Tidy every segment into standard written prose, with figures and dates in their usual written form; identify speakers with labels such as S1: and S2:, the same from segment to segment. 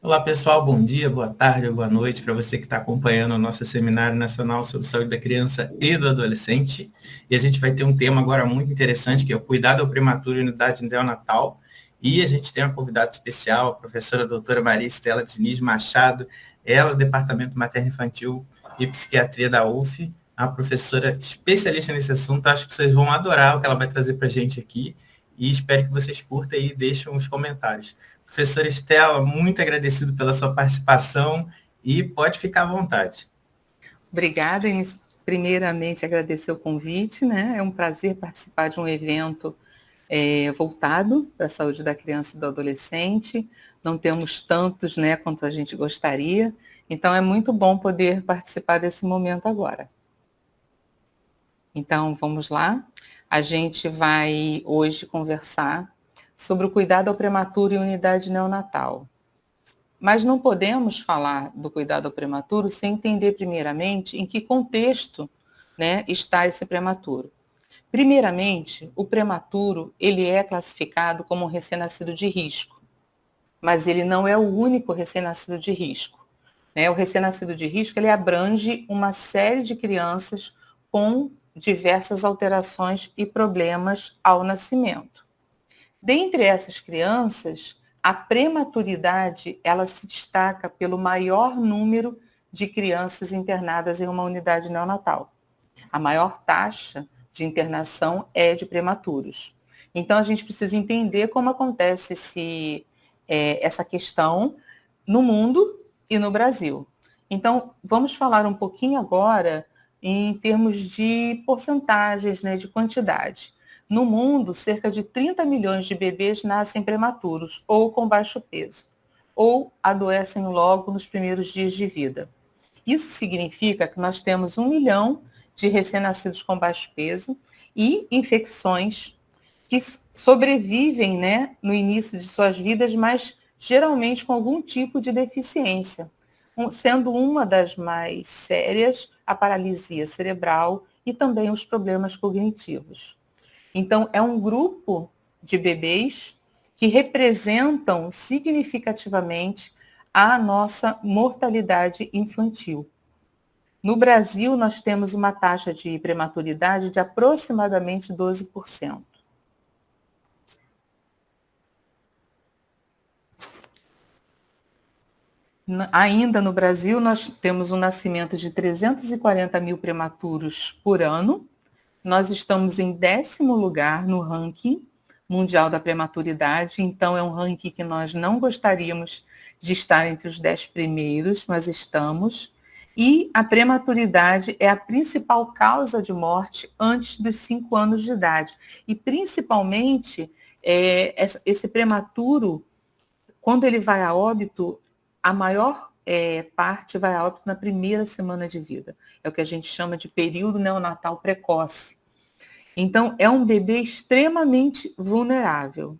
S1: Olá pessoal, bom dia, boa tarde, boa noite para você que está acompanhando o nosso Seminário Nacional sobre Saúde da Criança e do Adolescente. E a gente vai ter um tema agora muito interessante, que é o cuidado ao prematuro e unidade neonatal. E a gente tem uma convidada especial, a professora doutora Maria Estela Diniz Machado, ela do Departamento Materno-Infantil e Psiquiatria da UF, a professora especialista nesse assunto. Acho que vocês vão adorar o que ela vai trazer para a gente aqui e espero que vocês curtam e deixem os comentários. Professora Estela, muito agradecido pela sua participação e pode ficar à vontade.
S2: Obrigada. Primeiramente, agradecer o convite, né? É um prazer participar de um evento voltado para a saúde da criança e do adolescente. Não temos tantos, né, quanto a gente gostaria. Então, é muito bom poder participar desse momento agora. Então, vamos lá. A gente vai hoje conversar sobre o cuidado ao prematuro e unidade neonatal. Mas não podemos falar do cuidado ao prematuro sem entender primeiramente em que contexto, né, está esse prematuro. Primeiramente, o prematuro ele é classificado como um recém-nascido de risco, mas ele não é o único recém-nascido de risco. Né? O recém-nascido de risco ele abrange uma série de crianças com diversas alterações e problemas ao nascimento. Dentre essas crianças, a prematuridade ela se destaca pelo maior número de crianças internadas em uma unidade neonatal. A maior taxa de internação é de prematuros. Então, a gente precisa entender como acontece essa questão no mundo e no Brasil. Então, vamos falar um pouquinho agora em termos de porcentagens, né, de quantidade. No mundo, cerca de 30 milhões de bebês nascem prematuros ou com baixo peso, ou adoecem logo nos primeiros dias de vida. Isso significa que nós temos 1 milhão de recém-nascidos com baixo peso e infecções que sobrevivem, né, no início de suas vidas, mas geralmente com algum tipo de deficiência, sendo uma das mais sérias a paralisia cerebral e também os problemas cognitivos. Então, é um grupo de bebês que representam significativamente a nossa mortalidade infantil. No Brasil, nós temos uma taxa de prematuridade de aproximadamente 12%. Ainda no Brasil, nós temos um nascimento de 340 mil prematuros por ano. Nós estamos em 10º lugar no ranking mundial da prematuridade, então é um ranking que nós não gostaríamos de estar entre os 10 primeiros, mas estamos. E a prematuridade é a principal causa de morte antes dos 5 anos de idade. E principalmente, esse prematuro, quando ele vai a óbito, a maior parte vai a óbito na primeira semana de vida. É o que a gente chama de período neonatal precoce. Então, é um bebê extremamente vulnerável.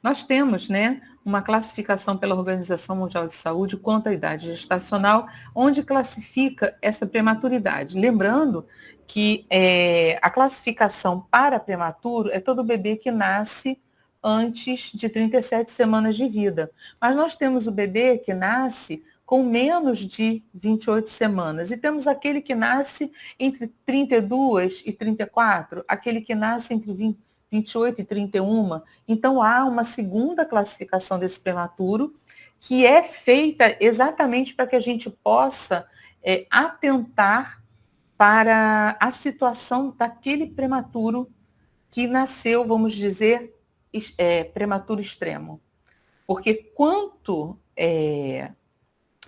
S2: Nós temos, né, uma classificação pela Organização Mundial de Saúde quanto à idade gestacional, onde classifica essa prematuridade. Lembrando que a classificação para prematuro é todo bebê que nasce antes de 37 semanas de vida. Mas nós temos o bebê que nasce com menos de 28 semanas. E temos aquele que nasce entre 32 e 34, aquele que nasce entre 28 e 31. Então, há uma segunda classificação desse prematuro, que é feita exatamente para que a gente possa atentar para a situação daquele prematuro que nasceu, vamos dizer, prematuro extremo. Porque quanto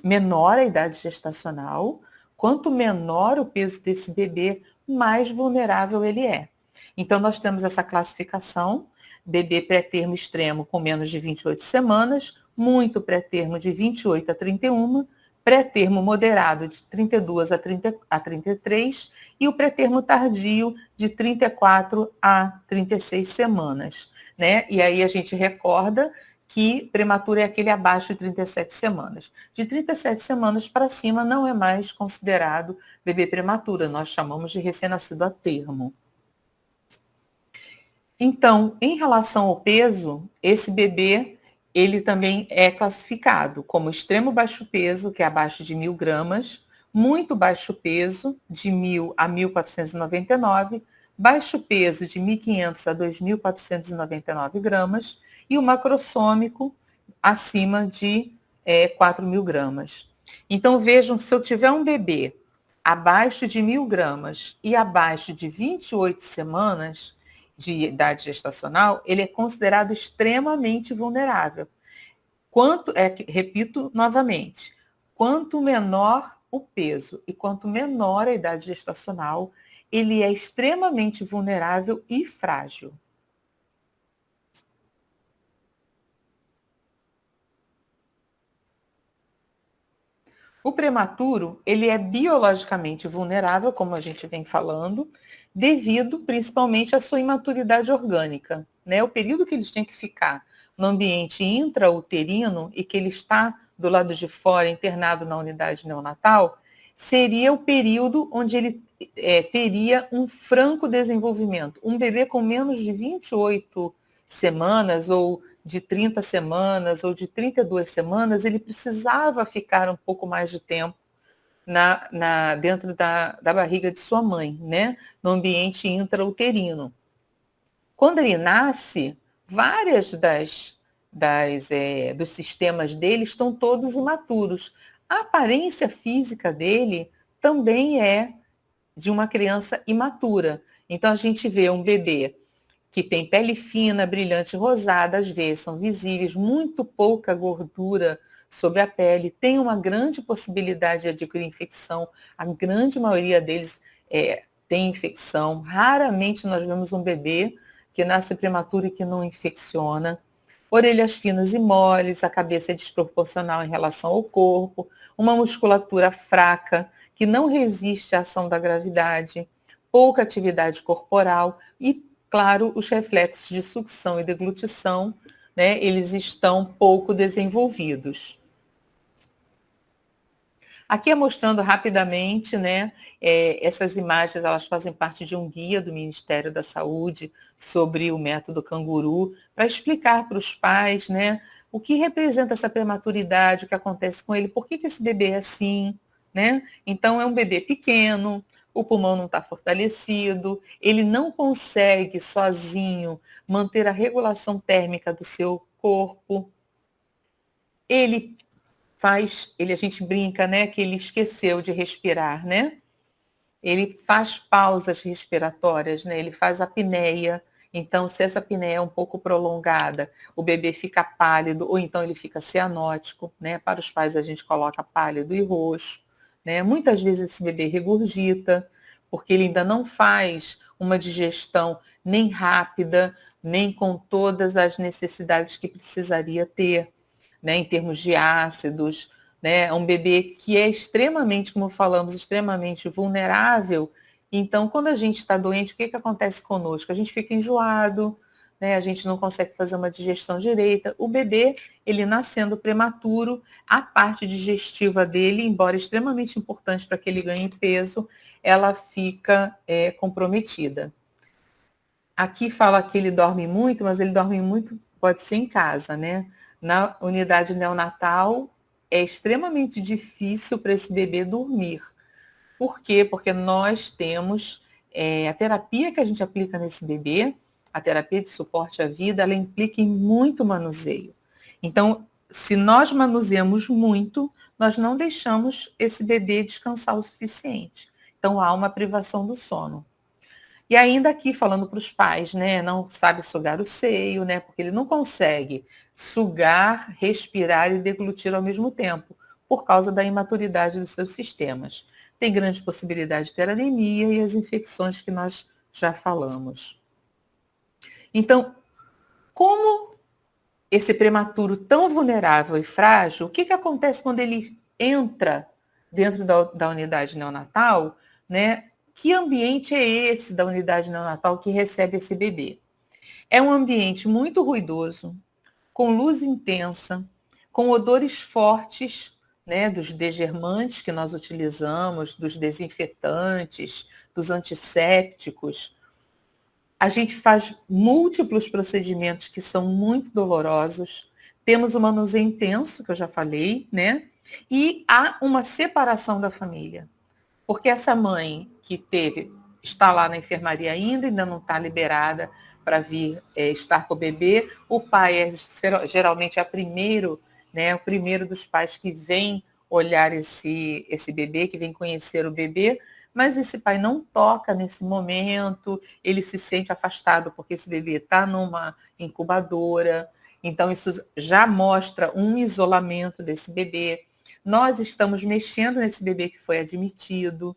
S2: menor a idade gestacional, quanto menor o peso desse bebê, mais vulnerável ele é. Então, nós temos essa classificação, bebê pré-termo extremo com menos de 28 semanas, muito pré-termo de 28 a 31, pré-termo moderado de 32 a 33 e o pré-termo tardio de 34 a 36 semanas. Né? E aí a gente recorda que prematuro é aquele abaixo de 37 semanas. De 37 semanas para cima não é mais considerado bebê prematuro, nós chamamos de recém-nascido a termo. Então, em relação ao peso, esse bebê ele também é classificado como extremo baixo peso, que é abaixo de 1.000 gramas, muito baixo peso, de 1.000 a 1.499, baixo peso de 1.500 a 2.499 gramas, e o macrossômico acima de 4.000 gramas. Então, vejam, se eu tiver um bebê abaixo de 1.000 gramas e abaixo de 28 semanas de idade gestacional, ele é considerado extremamente vulnerável. Repito novamente, quanto menor o peso e quanto menor a idade gestacional, ele é extremamente vulnerável e frágil. O prematuro, ele é biologicamente vulnerável, como a gente vem falando, devido principalmente à sua imaturidade orgânica, né? O período que ele tem que ficar no ambiente intrauterino e que ele está do lado de fora, internado na unidade neonatal, seria o período onde ele teria um franco desenvolvimento. Um bebê com menos de 28 semanas ou de 30 semanas ou de 32 semanas, ele precisava ficar um pouco mais de tempo dentro da barriga de sua mãe, né? No ambiente intrauterino. Quando ele nasce, várias dos sistemas dele estão todos imaturos. A aparência física dele também é de uma criança imatura. Então, a gente vê um bebê que tem pele fina, brilhante, rosada, às vezes são visíveis, muito pouca gordura sobre a pele, tem uma grande possibilidade de adquirir infecção, a grande maioria deles tem infecção, raramente nós vemos um bebê que nasce prematuro e que não infecciona. Orelhas finas e moles, a cabeça é desproporcional em relação ao corpo, uma musculatura fraca, que não resiste à ação da gravidade, pouca atividade corporal e, claro, os reflexos de sucção e deglutição, né, eles estão pouco desenvolvidos. Aqui é mostrando rapidamente, né, essas imagens, elas fazem parte de um guia do Ministério da Saúde sobre o método canguru, para explicar para os pais, né, o que representa essa prematuridade, o que acontece com ele, por que esse bebê é assim, né? Então, é um bebê pequeno, o pulmão não está fortalecido, ele não consegue sozinho manter a regulação térmica do seu corpo, a gente brinca, né, que ele esqueceu de respirar, né? Ele faz pausas respiratórias, né? Ele faz apneia. Então, se essa apneia é um pouco prolongada, o bebê fica pálido ou então ele fica cianótico, né? Para os pais a gente coloca pálido e roxo, né? Muitas vezes esse bebê regurgita, porque ele ainda não faz uma digestão nem rápida, nem com todas as necessidades que precisaria ter, né, em termos de ácidos, né? É um bebê que é extremamente, como falamos, extremamente vulnerável. Então, quando a gente está doente, o que acontece conosco? A gente fica enjoado, né? A gente não consegue fazer uma digestão direita. O bebê, ele nascendo prematuro, a parte digestiva dele, embora extremamente importante para que ele ganhe peso, ela fica comprometida. Aqui fala que ele dorme muito, mas ele dorme muito, pode ser em casa, né? Na unidade neonatal, é extremamente difícil para esse bebê dormir. Por quê? Porque nós temos a terapia que a gente aplica nesse bebê, a terapia de suporte à vida, ela implica em muito manuseio. Então, se nós manuseamos muito, nós não deixamos esse bebê descansar o suficiente. Então, há uma privação do sono. E ainda aqui falando para os pais, né, não sabe sugar o seio, né, porque ele não consegue sugar, respirar e deglutir ao mesmo tempo, por causa da imaturidade dos seus sistemas. Tem grande possibilidade de ter anemia e as infecções que nós já falamos. Então, como esse prematuro tão vulnerável e frágil, o que acontece quando ele entra dentro da unidade neonatal, né? Que ambiente é esse da unidade neonatal que recebe esse bebê? É um ambiente muito ruidoso, com luz intensa, com odores fortes, né, dos degermantes que nós utilizamos, dos desinfetantes, dos antissépticos. A gente faz múltiplos procedimentos que são muito dolorosos, Temos o manuseio intenso, que eu já falei, né? E há uma separação da família. Porque essa mãe que está lá na enfermaria ainda não está liberada para vir estar com o bebê. O pai geralmente é o primeiro dos pais que vem olhar esse bebê, que vem conhecer o bebê, mas esse pai não toca nesse momento, ele se sente afastado porque esse bebê está numa incubadora, então isso já mostra um isolamento desse bebê. Nós estamos mexendo nesse bebê que foi admitido.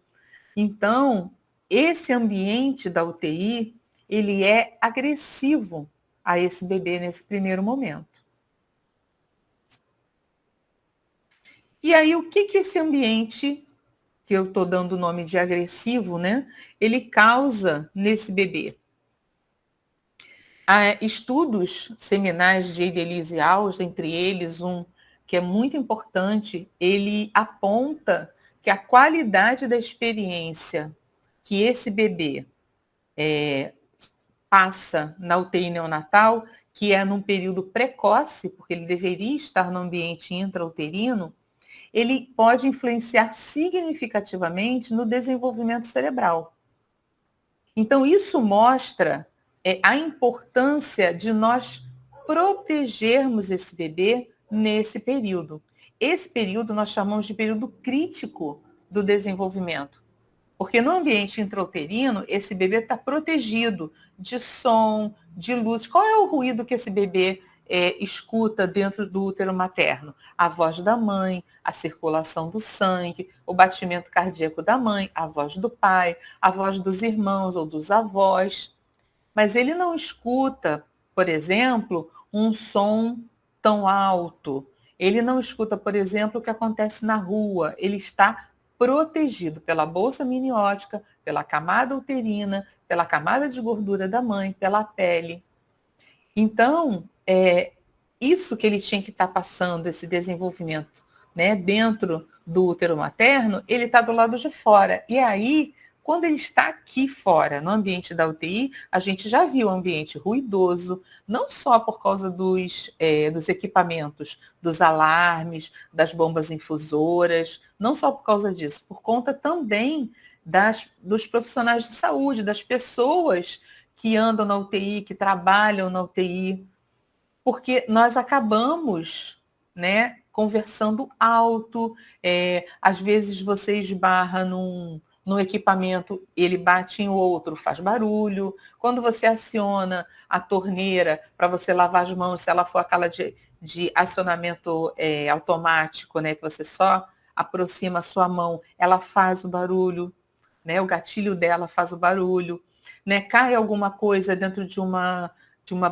S2: Então, esse ambiente da UTI, ele é agressivo a esse bebê nesse primeiro momento. E aí, o que esse ambiente, que eu estou dando o nome de agressivo, né, ele causa nesse bebê? Há estudos seminais de Edelise Alves, entre eles um que é muito importante, ele aponta que a qualidade da experiência que esse bebê passa na UTI neonatal, que é num período precoce, porque ele deveria estar no ambiente intrauterino, ele pode influenciar significativamente no desenvolvimento cerebral. Então, isso mostra a importância de nós protegermos esse bebê nesse período. Esse período nós chamamos de período crítico do desenvolvimento. Porque no ambiente intrauterino, esse bebê está protegido de som, de luz. Qual é o ruído que esse bebê escuta dentro do útero materno? A voz da mãe, a circulação do sangue, o batimento cardíaco da mãe, a voz do pai, a voz dos irmãos ou dos avós. Mas ele não escuta, por exemplo, um som tão alto. Ele não escuta, por exemplo, o que acontece na rua. Ele está protegido pela bolsa amniótica, pela camada uterina, pela camada de gordura da mãe, pela pele. Então, isso que ele tinha que estar passando, esse desenvolvimento, né, dentro do útero materno, ele está do lado de fora. E aí, quando ele está aqui fora, no ambiente da UTI, a gente já viu o ambiente ruidoso, não só por causa dos equipamentos, dos alarmes, das bombas infusoras, não só por causa disso, por conta também dos profissionais de saúde, das pessoas que andam na UTI, que trabalham na UTI, porque nós acabamos, né, conversando alto, às vezes você esbarra num equipamento, ele bate em outro, faz barulho. Quando você aciona a torneira para você lavar as mãos, se ela for aquela de acionamento automático, né, que você só aproxima a sua mão, ela faz o barulho, né, o gatilho dela faz o barulho, né, cai alguma coisa dentro de uma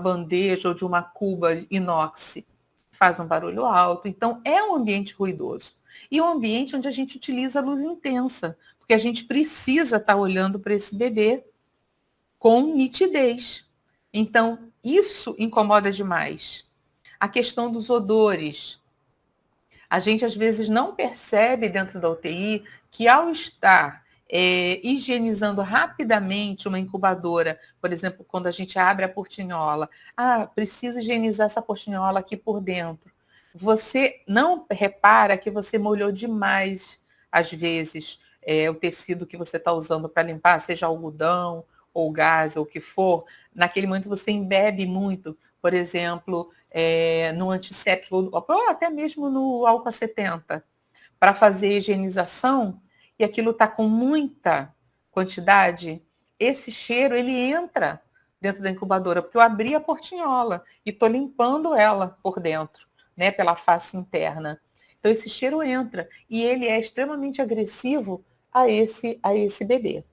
S2: bandeja ou de uma cuba inox, faz um barulho alto. Então, é um ambiente ruidoso. E um ambiente onde a gente utiliza a luz intensa, porque a gente precisa estar olhando para esse bebê com nitidez. Então, isso incomoda demais. A questão dos odores. A gente, às vezes, não percebe dentro da UTI que, ao estar higienizando rapidamente uma incubadora, por exemplo, quando a gente abre a portinhola, precisa higienizar essa portinhola aqui por dentro. Você não repara que você molhou demais, às vezes, o tecido que você está usando para limpar, seja algodão ou gás ou o que for. Naquele momento você embebe muito, por exemplo, no antisséptico, ou até mesmo no álcool 70, para fazer a higienização, e aquilo está com muita quantidade, esse cheiro ele entra dentro da incubadora, porque eu abri a portinhola e estou limpando ela por dentro, né, pela face interna. Então esse cheiro entra e ele é extremamente agressivo a esse bebê.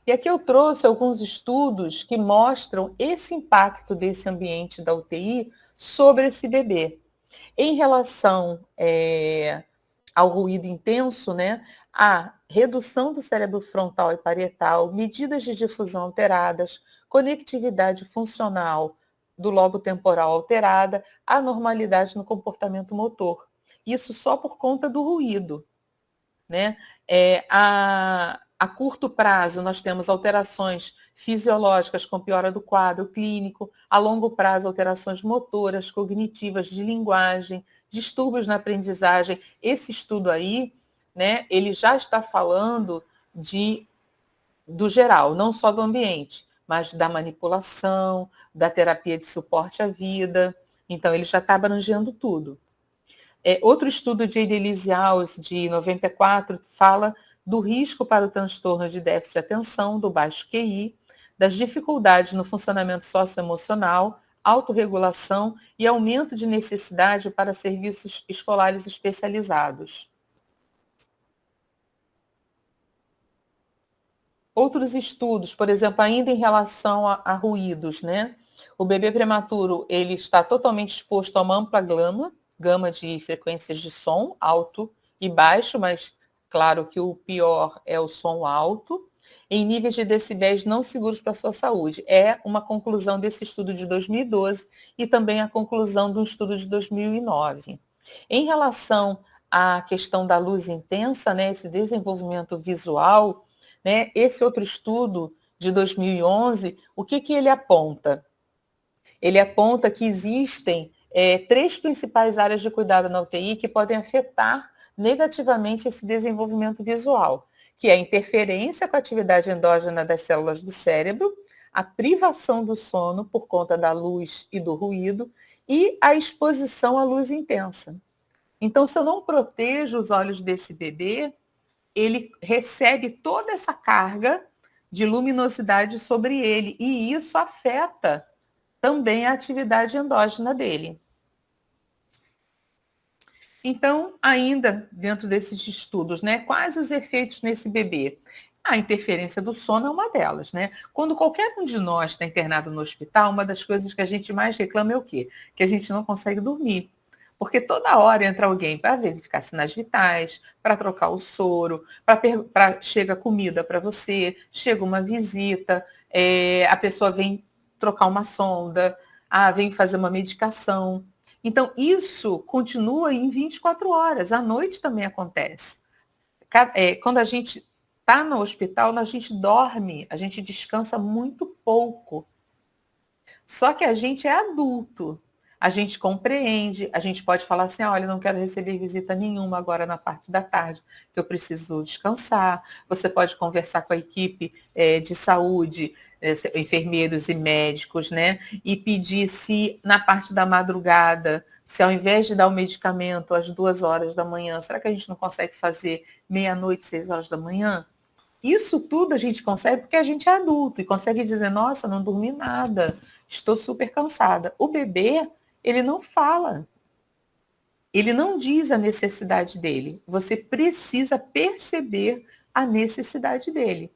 S2: E aqui eu trouxe alguns estudos que mostram esse impacto desse ambiente da UTI sobre esse bebê. Em relação ao ruído intenso, né, a redução do cérebro frontal e parietal, medidas de difusão alteradas, conectividade funcional do lobo temporal alterada, anormalidade no comportamento motor. Isso só por conta do ruído, né? A A curto prazo, nós temos alterações fisiológicas com piora do quadro clínico, a longo prazo, alterações motoras, cognitivas, de linguagem, distúrbios na aprendizagem. Esse estudo aí, né, ele já está falando do geral, não só do ambiente, mas da manipulação, da terapia de suporte à vida. Então, ele já está abrangendo tudo. Outro estudo de Elise Alves, de 94, fala do risco para o transtorno de déficit de atenção, do baixo QI, das dificuldades no funcionamento socioemocional, autorregulação e aumento de necessidade para serviços escolares especializados. Outros estudos, por exemplo, ainda em relação a ruídos, né? O bebê prematuro, ele está totalmente exposto a uma ampla gama de frequências de som, alto e baixo, mas claro que o pior é o som alto, em níveis de decibéis não seguros para a sua saúde. É uma conclusão desse estudo de 2012 e também a conclusão do estudo de 2009. Em relação à questão da luz intensa, né, esse desenvolvimento visual, né, esse outro estudo de 2011, o que ele aponta? Ele aponta que existem 3 principais áreas de cuidado na UTI que podem afetar negativamente esse desenvolvimento visual, que é a interferência com a atividade endógena das células do cérebro, a privação do sono por conta da luz e do ruído e a exposição à luz intensa. Então, se eu não protejo os olhos desse bebê, ele recebe toda essa carga de luminosidade sobre ele e isso afeta também a atividade endógena dele. Então, ainda dentro desses estudos, né, quais os efeitos nesse bebê? A interferência do sono é uma delas, né? Quando qualquer um de nós está internado no hospital, uma das coisas que a gente mais reclama é o quê? Que a gente não consegue dormir. Porque toda hora entra alguém para verificar sinais vitais, para trocar o soro, chega comida para você, chega uma visita, a pessoa vem trocar uma sonda, vem fazer uma medicação. Então, isso continua em 24 horas. À noite também acontece. Quando a gente está no hospital, a gente dorme, a gente descansa muito pouco. Só que a gente é adulto. A gente compreende, a gente pode falar assim, olha, não quero receber visita nenhuma agora na parte da tarde, que eu preciso descansar. Você pode conversar com a equipe de saúde, enfermeiros e médicos, né? E pedir se na parte da madrugada, se ao invés de dar o medicamento às 2 horas da manhã, será que a gente não consegue fazer meia-noite, 6 horas da manhã? Isso tudo a gente consegue porque a gente é adulto e consegue dizer, nossa, não dormi nada, estou super cansada. O bebê, ele não fala. Ele não diz a necessidade dele. Você precisa perceber a necessidade dele.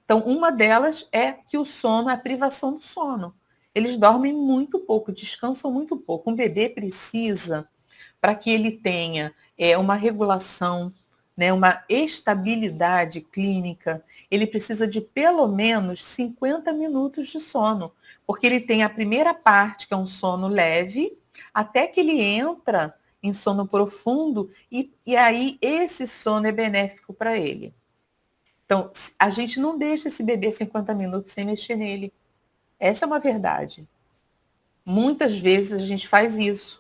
S2: Então, uma delas é que o sono é a privação do sono. Eles dormem muito pouco, descansam muito pouco. Um bebê precisa, para que ele tenha uma regulação, né, uma estabilidade clínica, ele precisa de pelo menos 50 minutos de sono, porque ele tem a primeira parte, que é um sono leve, até que ele entra em sono profundo, e aí esse sono é benéfico para ele. Então, a gente não deixa esse bebê 50 minutos sem mexer nele. Essa é uma verdade. Muitas vezes a gente faz isso.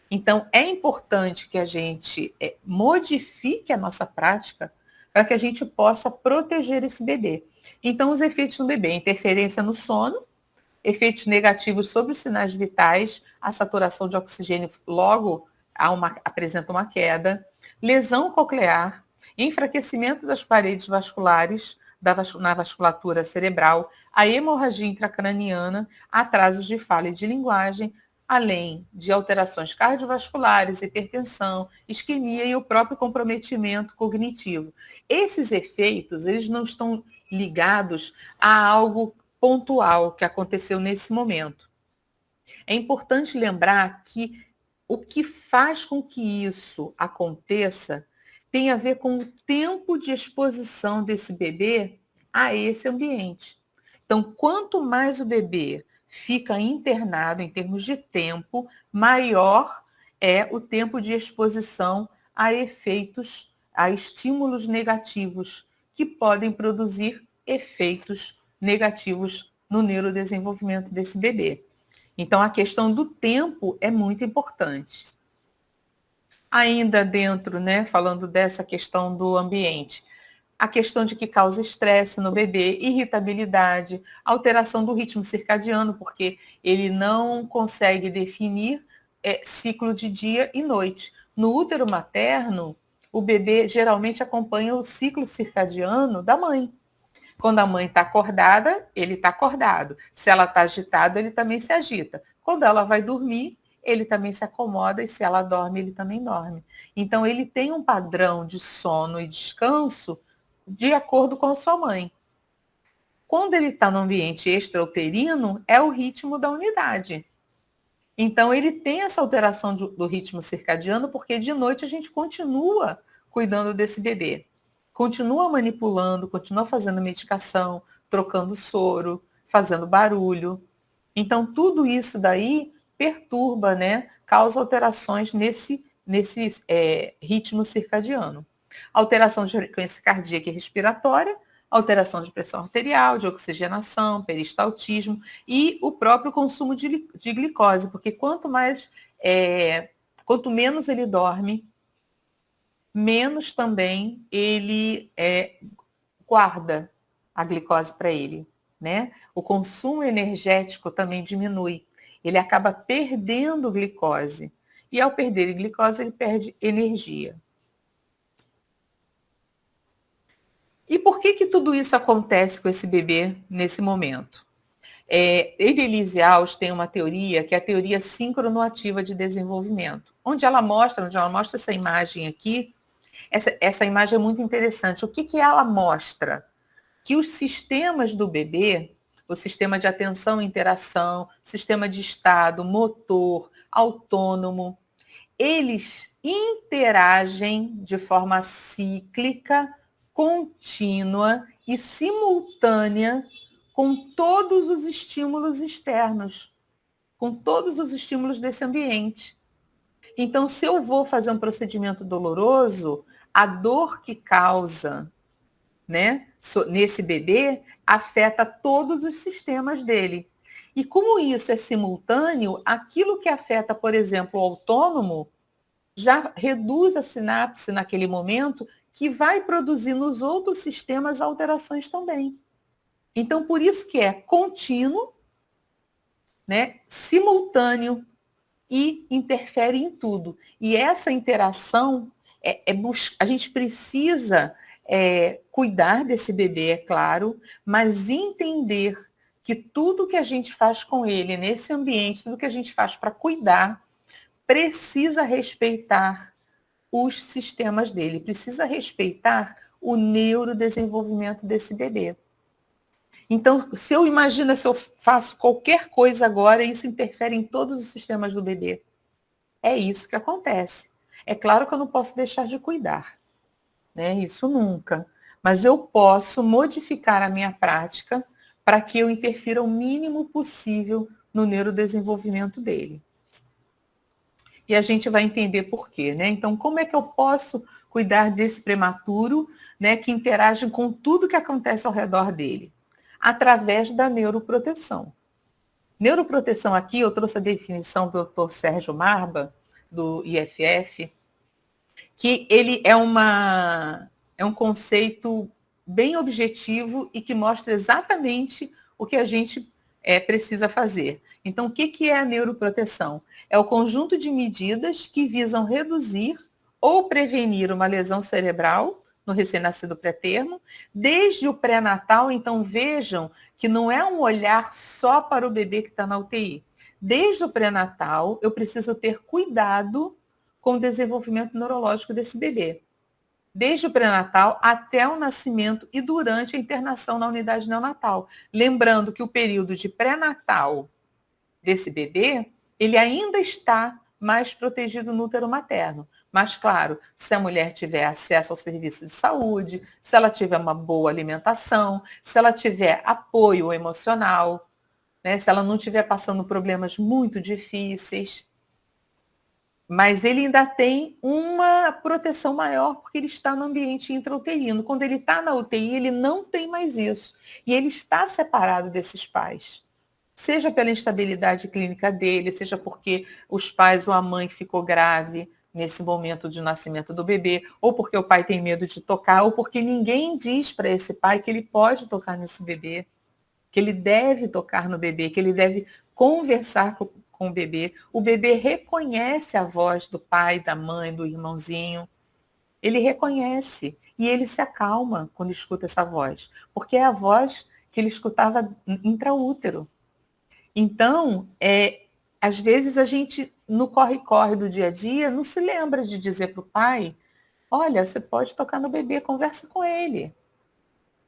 S2: Então, é importante que a gente modifique a nossa prática para que a gente possa proteger esse bebê. Então, os efeitos no bebê, interferência no sono, efeitos negativos sobre os sinais vitais, a saturação de oxigênio logo apresenta uma queda, lesão coclear, enfraquecimento das paredes vasculares na vasculatura cerebral, a hemorragia intracraniana, atrasos de fala e de linguagem, além de alterações cardiovasculares, hipertensão, isquemia e o próprio comprometimento cognitivo. Esses efeitos, eles não estão ligados a algo pontual que aconteceu nesse momento. É importante lembrar que o que faz com que isso aconteça tem a ver com o tempo de exposição desse bebê a esse ambiente. Então, quanto mais o bebê fica internado em termos de tempo, maior é o tempo de exposição a efeitos, a estímulos negativos que podem produzir efeitos negativos no neurodesenvolvimento desse bebê. Então, a questão do tempo é muito importante. Ainda dentro, né, falando dessa questão do ambiente, a questão de que causa estresse no bebê, irritabilidade, alteração do ritmo circadiano, porque ele não consegue definir ciclo de dia e noite. No útero materno, o bebê geralmente acompanha o ciclo circadiano da mãe. Quando a mãe está acordada, ele está acordado. Se ela está agitada, ele também se agita. Quando ela vai dormir, ele também se acomoda, e se ela dorme, ele também dorme. Então, ele tem um padrão de sono e descanso de acordo com a sua mãe. Quando ele está no ambiente extrauterino, é o ritmo da unidade. Então, ele tem essa alteração do ritmo circadiano, porque de noite a gente continua cuidando desse bebê. Continua manipulando, continua fazendo medicação, trocando soro, fazendo barulho. Então, tudo isso daí perturba, né? Causa alterações nesse ritmo circadiano. Alteração de frequência cardíaca e respiratória, alteração de pressão arterial, de oxigenação, peristaltismo e o próprio consumo de glicose, porque quanto menos ele dorme, menos também ele guarda a glicose para ele, né? O consumo energético também diminui. Ele acaba perdendo glicose. E ao perder glicose, ele perde energia. E por que tudo isso acontece com esse bebê nesse momento? Elise Alves tem uma teoria, que é a teoria sincronoativa de desenvolvimento, onde ela mostra essa imagem aqui. Essa imagem é muito interessante. O que ela mostra? Que os sistemas do bebê, o sistema de atenção e interação, sistema de estado, motor, autônomo, eles interagem de forma cíclica, contínua e simultânea com todos os estímulos externos, com todos os estímulos desse ambiente. Então, se eu vou fazer um procedimento doloroso, a dor que causa, né, nesse bebê afeta todos os sistemas dele. E como isso é simultâneo, aquilo que afeta, por exemplo, o autônomo, já reduz a sinapse naquele momento, que vai produzir nos outros sistemas alterações também. Então, por isso que é contínuo, né, simultâneo e interfere em tudo. E essa interação, a gente precisa cuidar desse bebê, é claro, mas entender que tudo que a gente faz com ele nesse ambiente, tudo que a gente faz para cuidar, precisa respeitar os sistemas dele, precisa respeitar o neurodesenvolvimento desse bebê. Então, se eu faço qualquer coisa agora, isso interfere em todos os sistemas do bebê. É isso que acontece. É claro que eu não posso deixar de cuidar, né? Isso nunca. Mas eu posso modificar a minha prática para que eu interfira o mínimo possível no neurodesenvolvimento dele. E a gente vai entender por quê, né? Então, como é que eu posso cuidar desse prematuro, né, que interage com tudo que acontece ao redor dele? Através da neuroproteção. Neuroproteção aqui, eu trouxe a definição do Dr. Sérgio Marba, do IFF, que ele é um conceito bem objetivo e que mostra exatamente o que a gente precisa fazer. Então, o que é a neuroproteção? É o conjunto de medidas que visam reduzir ou prevenir uma lesão cerebral no recém-nascido pré-termo, desde o pré-natal. Então, vejam que não é um olhar só para o bebê que está na UTI. Desde o pré-natal, eu preciso ter cuidado com o desenvolvimento neurológico desse bebê. Desde o pré-natal até o nascimento e durante a internação na unidade neonatal. Lembrando que o período de pré-natal desse bebê, ele ainda está mais protegido no útero materno. Mas, claro, se a mulher tiver acesso ao serviço de saúde, se ela tiver uma boa alimentação, se ela tiver apoio emocional, né, se ela não estiver passando problemas muito difíceis, Mas ele ainda tem uma proteção maior porque ele está no ambiente intrauterino. Quando ele está na UTI, ele não tem mais isso. E ele está separado desses pais. Seja pela instabilidade clínica dele, seja porque os pais ou a mãe ficou grave nesse momento de nascimento do bebê, ou porque o pai tem medo de tocar, ou porque ninguém diz para esse pai que ele pode tocar nesse bebê, que ele deve tocar no bebê, que ele deve conversar com o bebê. O bebê reconhece a voz do pai, da mãe, do irmãozinho. Ele reconhece e ele se acalma quando escuta essa voz, porque é a voz que ele escutava intraútero. Então, às vezes a gente, no corre-corre do dia a dia, não se lembra de dizer para o pai, olha, você pode tocar no bebê, conversa com ele.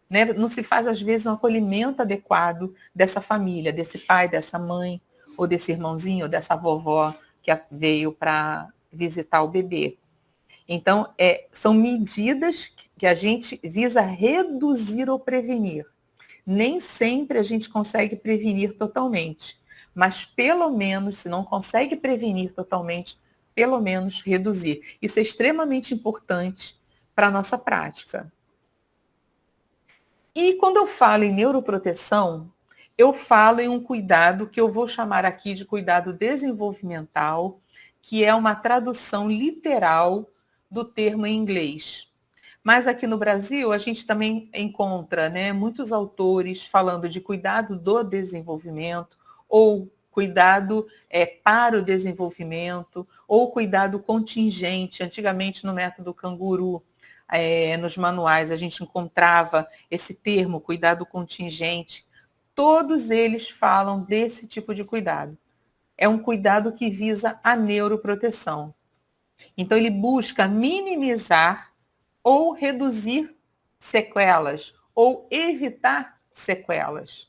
S2: Né? Não se faz, às vezes, um acolhimento adequado dessa família, desse pai, dessa mãe, ou desse irmãozinho, ou dessa vovó que veio para visitar o bebê. Então, são medidas que a gente visa reduzir ou prevenir. Nem sempre a gente consegue prevenir totalmente, mas pelo menos, se não consegue prevenir totalmente, pelo menos reduzir. Isso é extremamente importante para a nossa prática. E quando eu falo em neuroproteção, eu falo em um cuidado que eu vou chamar aqui de cuidado desenvolvimental, que é uma tradução literal do termo em inglês. Mas aqui no Brasil, a gente também encontra, né, muitos autores falando de cuidado do desenvolvimento, ou cuidado para o desenvolvimento, ou cuidado contingente. Antigamente, no método Canguru, nos manuais, a gente encontrava esse termo, cuidado contingente. Todos eles falam desse tipo de cuidado. É um cuidado que visa a neuroproteção. Então, ele busca minimizar ou reduzir sequelas, ou evitar sequelas.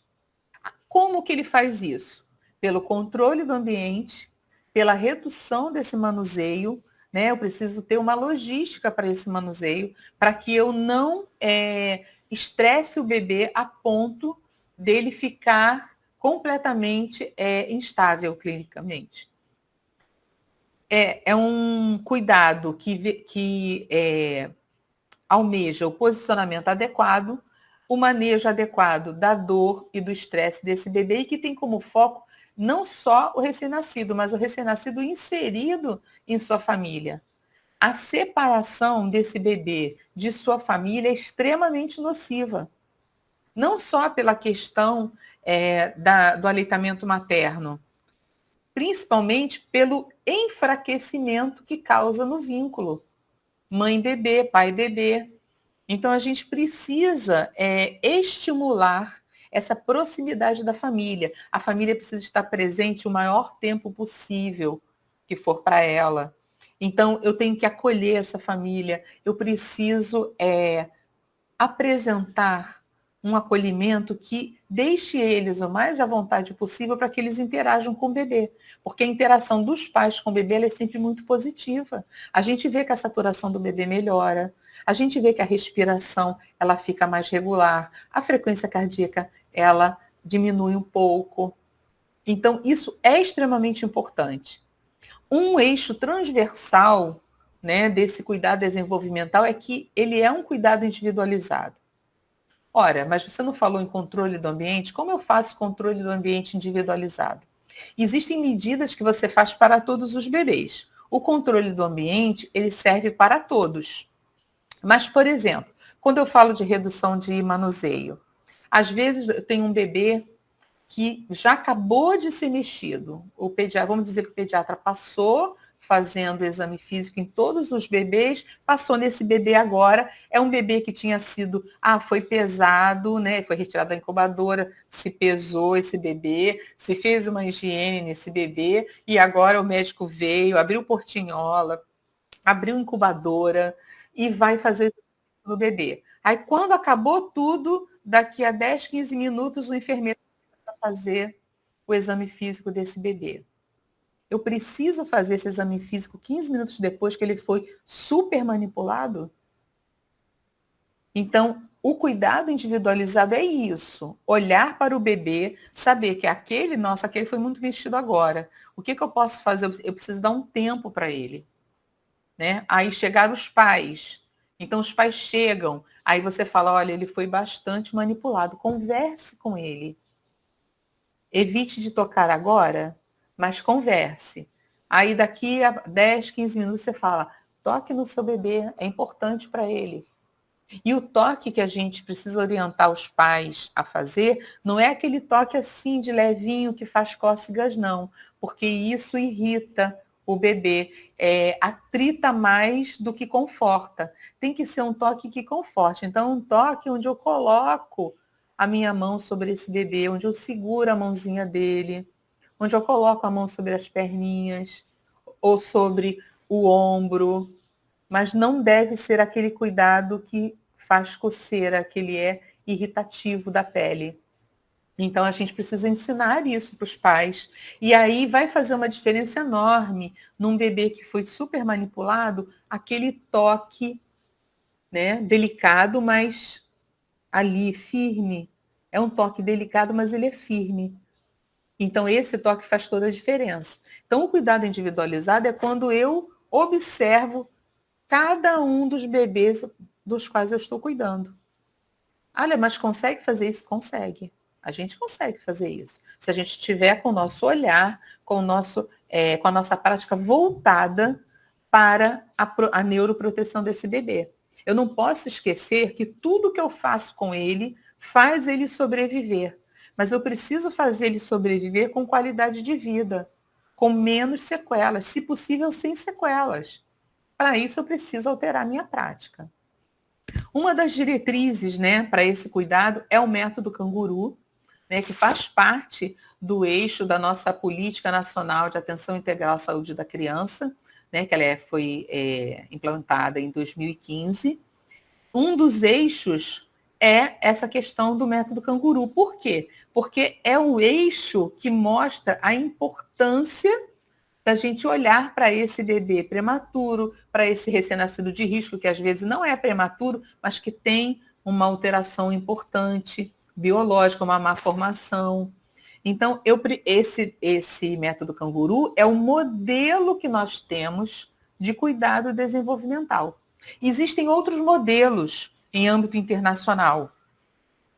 S2: Como que ele faz isso? Pelo controle do ambiente, pela redução desse manuseio, né? Eu preciso ter uma logística para esse manuseio, para que eu não estresse o bebê a ponto dele ficar completamente instável clinicamente. É um cuidado que almeja o posicionamento adequado, o manejo adequado da dor e do estresse desse bebê e que tem como foco não só o recém-nascido, mas o recém-nascido inserido em sua família. A separação desse bebê de sua família é extremamente nociva. Não só pela questão do aleitamento materno, principalmente pelo enfraquecimento que causa no vínculo mãe-bebê, pai-bebê. Então, a gente precisa estimular essa proximidade da família. A família precisa estar presente o maior tempo possível que for para ela. Então, eu tenho que acolher essa família, eu preciso apresentar um acolhimento que deixe eles o mais à vontade possível para que eles interajam com o bebê. Porque a interação dos pais com o bebê é sempre muito positiva. A gente vê que a saturação do bebê melhora, a gente vê que a respiração ela fica mais regular, a frequência cardíaca ela diminui um pouco. Então, isso é extremamente importante. Um eixo transversal, né, desse cuidado desenvolvimental é que ele é um cuidado individualizado. Ora, mas você não falou em controle do ambiente? Como eu faço controle do ambiente individualizado? Existem medidas que você faz para todos os bebês. O controle do ambiente, ele serve para todos. Mas, por exemplo, quando eu falo de redução de manuseio, às vezes eu tenho um bebê que já acabou de ser mexido. O pediatra, vamos dizer que o pediatra passou fazendo o exame físico em todos os bebês, passou nesse bebê agora, é um bebê que tinha sido, foi pesado, né? Foi retirado da incubadora, se pesou esse bebê, se fez uma higiene nesse bebê, e agora o médico veio, abriu portinhola, abriu incubadora e vai fazer no bebê. Aí quando acabou tudo, daqui a 10, 15 minutos, o enfermeiro vai fazer o exame físico desse bebê. Eu preciso fazer esse exame físico 15 minutos depois que ele foi super manipulado? Então, o cuidado individualizado é isso, olhar para o bebê, saber que aquele foi muito vestido agora. O que eu posso fazer? Eu preciso dar um tempo para ele. Né? Aí chegaram os pais. Então, os pais chegam, aí você fala, olha, ele foi bastante manipulado, converse com ele. Evite de tocar agora, mas converse. Aí daqui a 10, 15 minutos você fala, toque no seu bebê, é importante para ele. E o toque que a gente precisa orientar os pais a fazer não é aquele toque assim de levinho que faz cócegas, não, porque isso irrita o bebê, atrita mais do que conforta. Tem que ser um toque que conforte. Então, um toque onde eu coloco a minha mão sobre esse bebê, onde eu seguro a mãozinha dele, onde eu coloco a mão sobre as perninhas ou sobre o ombro, mas não deve ser aquele cuidado que faz coceira, que ele é irritativo da pele. Então, a gente precisa ensinar isso para os pais. E aí vai fazer uma diferença enorme num bebê que foi super manipulado, aquele toque, né, delicado, mas ali, firme. É um toque delicado, mas ele é firme. Então, esse toque faz toda a diferença. Então, o cuidado individualizado é quando eu observo cada um dos bebês dos quais eu estou cuidando. Olha, mas consegue fazer isso? Consegue. A gente consegue fazer isso. Se a gente estiver com o nosso olhar, com a nossa prática voltada para a neuroproteção desse bebê. Eu não posso esquecer que tudo que eu faço com ele faz ele sobreviver. Mas eu preciso fazer ele sobreviver com qualidade de vida, com menos sequelas, se possível, sem sequelas. Para isso, eu preciso alterar minha prática. Uma das diretrizes, né, para esse cuidado é o método canguru, né, que faz parte do eixo da nossa Política Nacional de Atenção Integral à Saúde da Criança, né, que ela foi implantada em 2015. Um dos eixos é essa questão do método canguru. Por quê? Porque é o eixo que mostra a importância da gente olhar para esse bebê prematuro, para esse recém-nascido de risco, que às vezes não é prematuro, mas que tem uma alteração importante biológica, uma má formação. Então, esse método canguru é o modelo que nós temos de cuidado desenvolvimental. Existem outros modelos em âmbito internacional,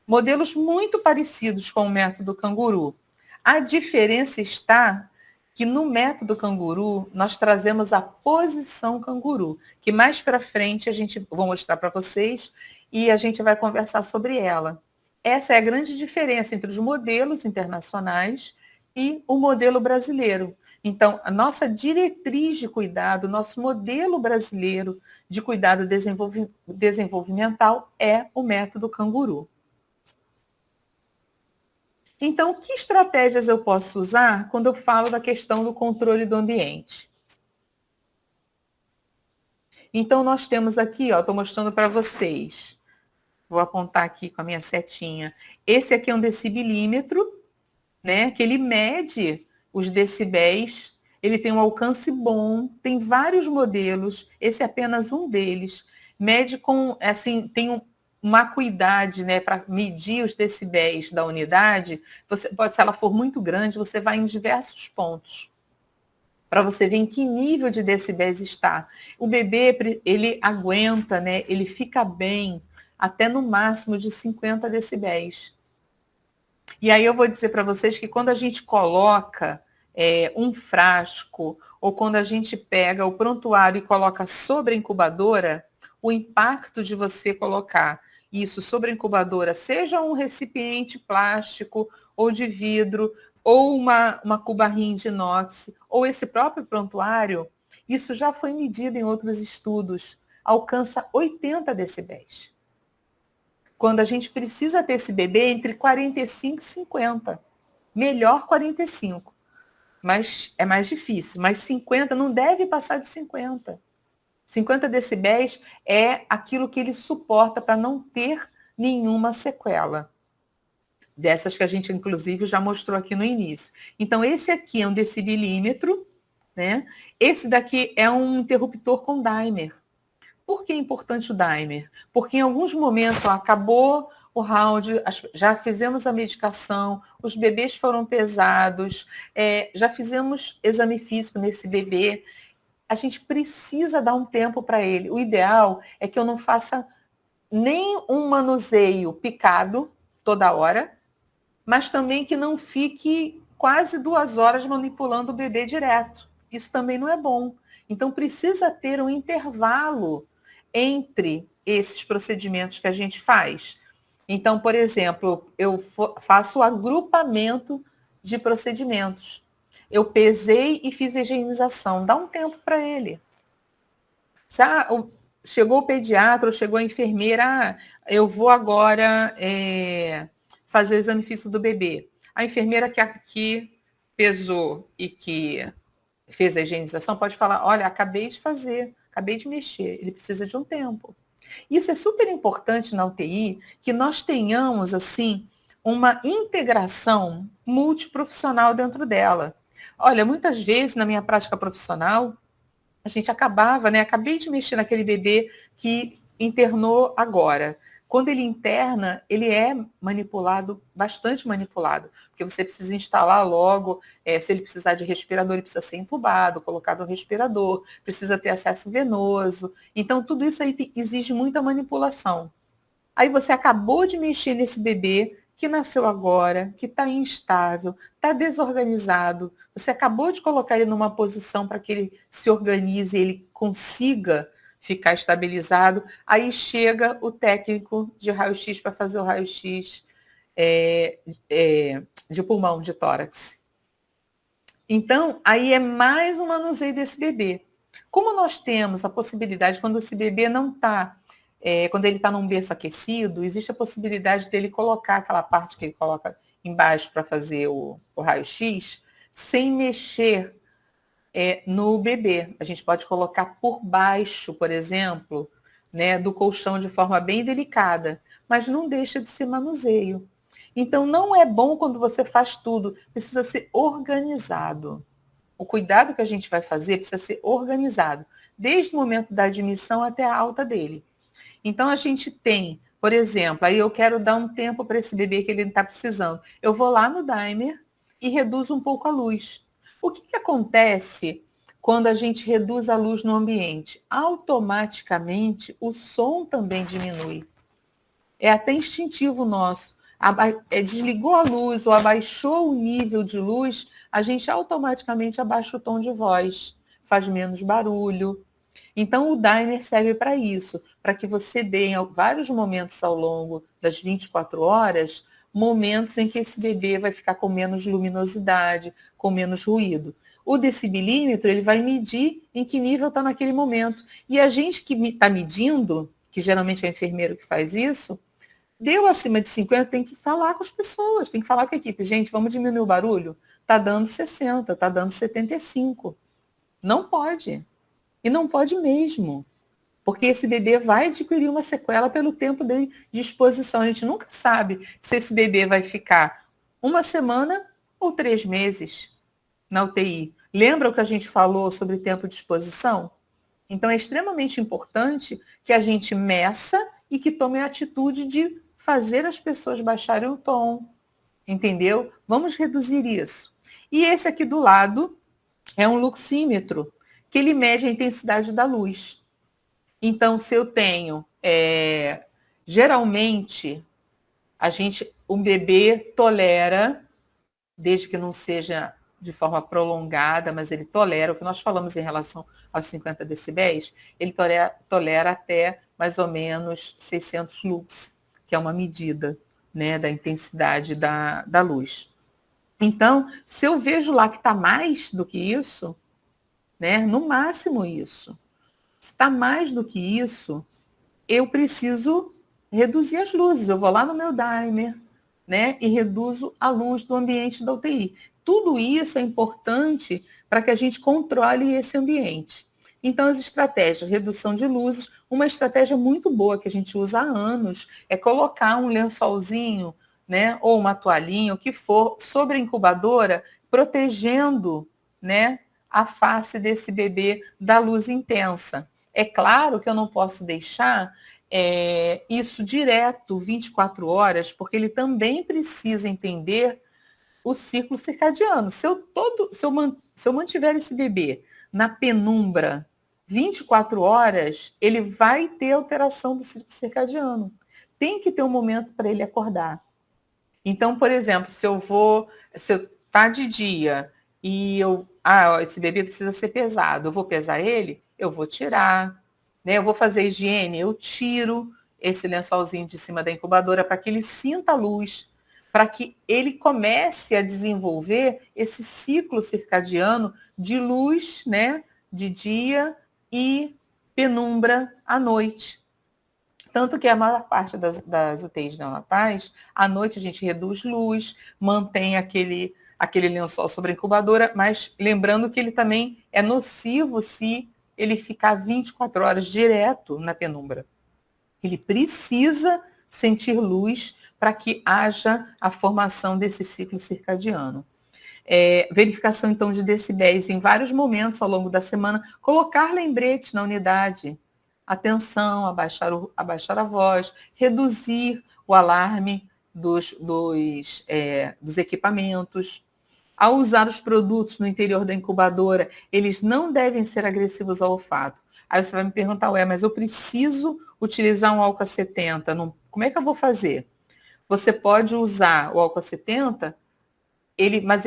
S2: modelos muito parecidos com o método canguru. A diferença está que no método canguru nós trazemos a posição canguru, que mais para frente vou mostrar para vocês e a gente vai conversar sobre ela. Essa é a grande diferença entre os modelos internacionais e o modelo brasileiro. Então, a nossa diretriz de cuidado, nosso modelo brasileiro de cuidado desenvolvimental é o método canguru. Então, que estratégias eu posso usar quando eu falo da questão do controle do ambiente? Então, nós temos aqui, estou mostrando para vocês. Vou apontar aqui com a minha setinha. Esse aqui é um decibilímetro, né, que ele mede os decibéis, ele tem um alcance bom, tem vários modelos, esse é apenas um deles. Mede com, assim, tem uma acuidade, né, para medir os decibéis da unidade. Se ela for muito grande, você vai em diversos pontos, para você ver em que nível de decibéis está. O bebê, ele aguenta, né, ele fica bem até no máximo de 50 decibéis. E aí eu vou dizer para vocês que quando a gente coloca um frasco, ou quando a gente pega o prontuário e coloca sobre a incubadora, o impacto de você colocar isso sobre a incubadora, seja um recipiente plástico ou de vidro, ou uma cubarrinha de inox, ou esse próprio prontuário, isso já foi medido em outros estudos, alcança 80 decibéis. Quando a gente precisa ter esse bebê entre 45 e 50. Melhor 45. Mas é mais difícil. Mas 50 não deve passar de 50. 50 decibéis é aquilo que ele suporta para não ter nenhuma sequela. Dessas que a gente, inclusive, já mostrou aqui no início. Então, esse aqui é um decibilímetro, né? Esse daqui é um interruptor com dimer. Por que é importante o dimer? Porque em alguns momentos, acabou o round, já fizemos a medicação, os bebês foram pesados, já fizemos exame físico nesse bebê, a gente precisa dar um tempo para ele. O ideal é que eu não faça nem um manuseio picado toda hora, mas também que não fique quase 2 horas manipulando o bebê direto. Isso também não é bom. Então, precisa ter um intervalo entre esses procedimentos que a gente faz. Então, por exemplo, eu faço o agrupamento de procedimentos. Eu pesei e fiz a higienização. Dá um tempo para ele. Chegou o pediatra ou chegou a enfermeira, eu vou agora fazer o exame físico do bebê. A enfermeira que pesou e que fez a higienização pode falar, olha, acabei de fazer, acabei de mexer, ele precisa de um tempo. Isso é super importante na UTI, que nós tenhamos, assim, uma integração multiprofissional dentro dela. Olha, muitas vezes na minha prática profissional, a gente acabava, né? Acabei de mexer naquele bebê que internou agora. Quando ele interna, ele é manipulado, bastante manipulado, porque você precisa instalar logo, se ele precisar de respirador, ele precisa ser entubado, colocado no respirador, precisa ter acesso venoso. Então, tudo isso aí exige muita manipulação. Aí você acabou de mexer nesse bebê que nasceu agora, que está instável, está desorganizado. Você acabou de colocar ele numa posição para que ele se organize, ele consiga ficar estabilizado. Aí chega o técnico de raio-x para fazer o raio-x de pulmão, de tórax. Então, aí é mais um manuseio desse bebê. Como nós temos a possibilidade, quando esse bebê não está quando ele está num berço aquecido, existe a possibilidade dele colocar aquela parte que ele coloca embaixo para fazer o raio-x, sem mexer no bebê. A gente pode colocar por baixo, por exemplo, né, do colchão de forma bem delicada, mas não deixa de ser manuseio. Então, não é bom quando você faz tudo, precisa ser organizado. O cuidado que a gente vai fazer precisa ser organizado, desde o momento da admissão até a alta dele. Então, a gente tem, por exemplo, aí eu quero dar um tempo para esse bebê que ele está precisando. Eu vou lá no dimer e reduzo um pouco a luz. O que acontece quando a gente reduz a luz no ambiente? Automaticamente, o som também diminui. É até instintivo nosso. Desligou a luz ou abaixou o nível de luz, a gente automaticamente abaixa o tom de voz, faz menos barulho. Então, o dimer serve para isso, para que você dê em vários momentos ao longo das 24 horas, momentos em que esse bebê vai ficar com menos luminosidade, com menos ruído. O decibilímetro, ele vai medir em que nível está naquele momento. E a gente que está medindo, que geralmente é o enfermeiro que faz isso, deu acima de 50, tem que falar com as pessoas, tem que falar com a equipe. Gente, vamos diminuir o barulho? Está dando 60, está dando 75. Não pode. E não pode mesmo, porque esse bebê vai adquirir uma sequela pelo tempo de exposição. A gente nunca sabe se esse bebê vai ficar 1 semana ou 3 meses na UTI. Lembra o que a gente falou sobre tempo de exposição? Então, é extremamente importante que a gente meça e que tome a atitude de fazer as pessoas baixarem o tom, entendeu? Vamos reduzir isso. E esse aqui do lado é um luxímetro, que ele mede a intensidade da luz. Então, se eu tenho, geralmente, o bebê tolera, desde que não seja de forma prolongada, mas ele tolera, o que nós falamos em relação aos 50 decibéis, ele tolera até mais ou menos 600 lux, que é uma medida, né, da intensidade da luz. Então, se eu vejo lá que está mais do que isso, né, no máximo isso, se está mais do que isso, eu preciso reduzir as luzes. Eu vou lá no meu dimer, né, e reduzo a luz do ambiente da UTI. Tudo isso é importante para que a gente controle esse ambiente. Então, as estratégias, redução de luzes, uma estratégia muito boa que a gente usa há anos é colocar um lençolzinho, né, ou uma toalhinha, o que for, sobre a incubadora, protegendo, né, a face desse bebê da luz intensa. É claro que eu não posso deixar isso direto 24 horas, porque ele também precisa entender o ciclo circadiano. Se eu mantiver esse bebê na penumbra 24 horas, ele vai ter alteração do ciclo circadiano. Tem que ter um momento para ele acordar. Então, por exemplo, se eu tá de dia e esse bebê precisa ser pesado, eu vou pesar ele, eu vou tirar, né? Eu vou fazer higiene, eu tiro esse lençolzinho de cima da incubadora para que ele sinta a luz, para que ele comece a desenvolver esse ciclo circadiano de luz, né, de dia e penumbra à noite. Tanto que a maior parte das UTIs neonatais, à noite a gente reduz luz, mantém aquele lençol sobre a incubadora, mas lembrando que ele também é nocivo se ele ficar 24 horas direto na penumbra. Ele precisa sentir luz para que haja a formação desse ciclo circadiano. Verificação, então, de decibéis em vários momentos ao longo da semana, colocar lembrete na unidade, atenção, abaixar a voz, reduzir o alarme dos equipamentos. Ao usar os produtos no interior da incubadora, eles não devem ser agressivos ao olfato. Aí você vai me perguntar, mas eu preciso utilizar um álcool 70, como é que eu vou fazer? Você pode usar o álcool 70, mas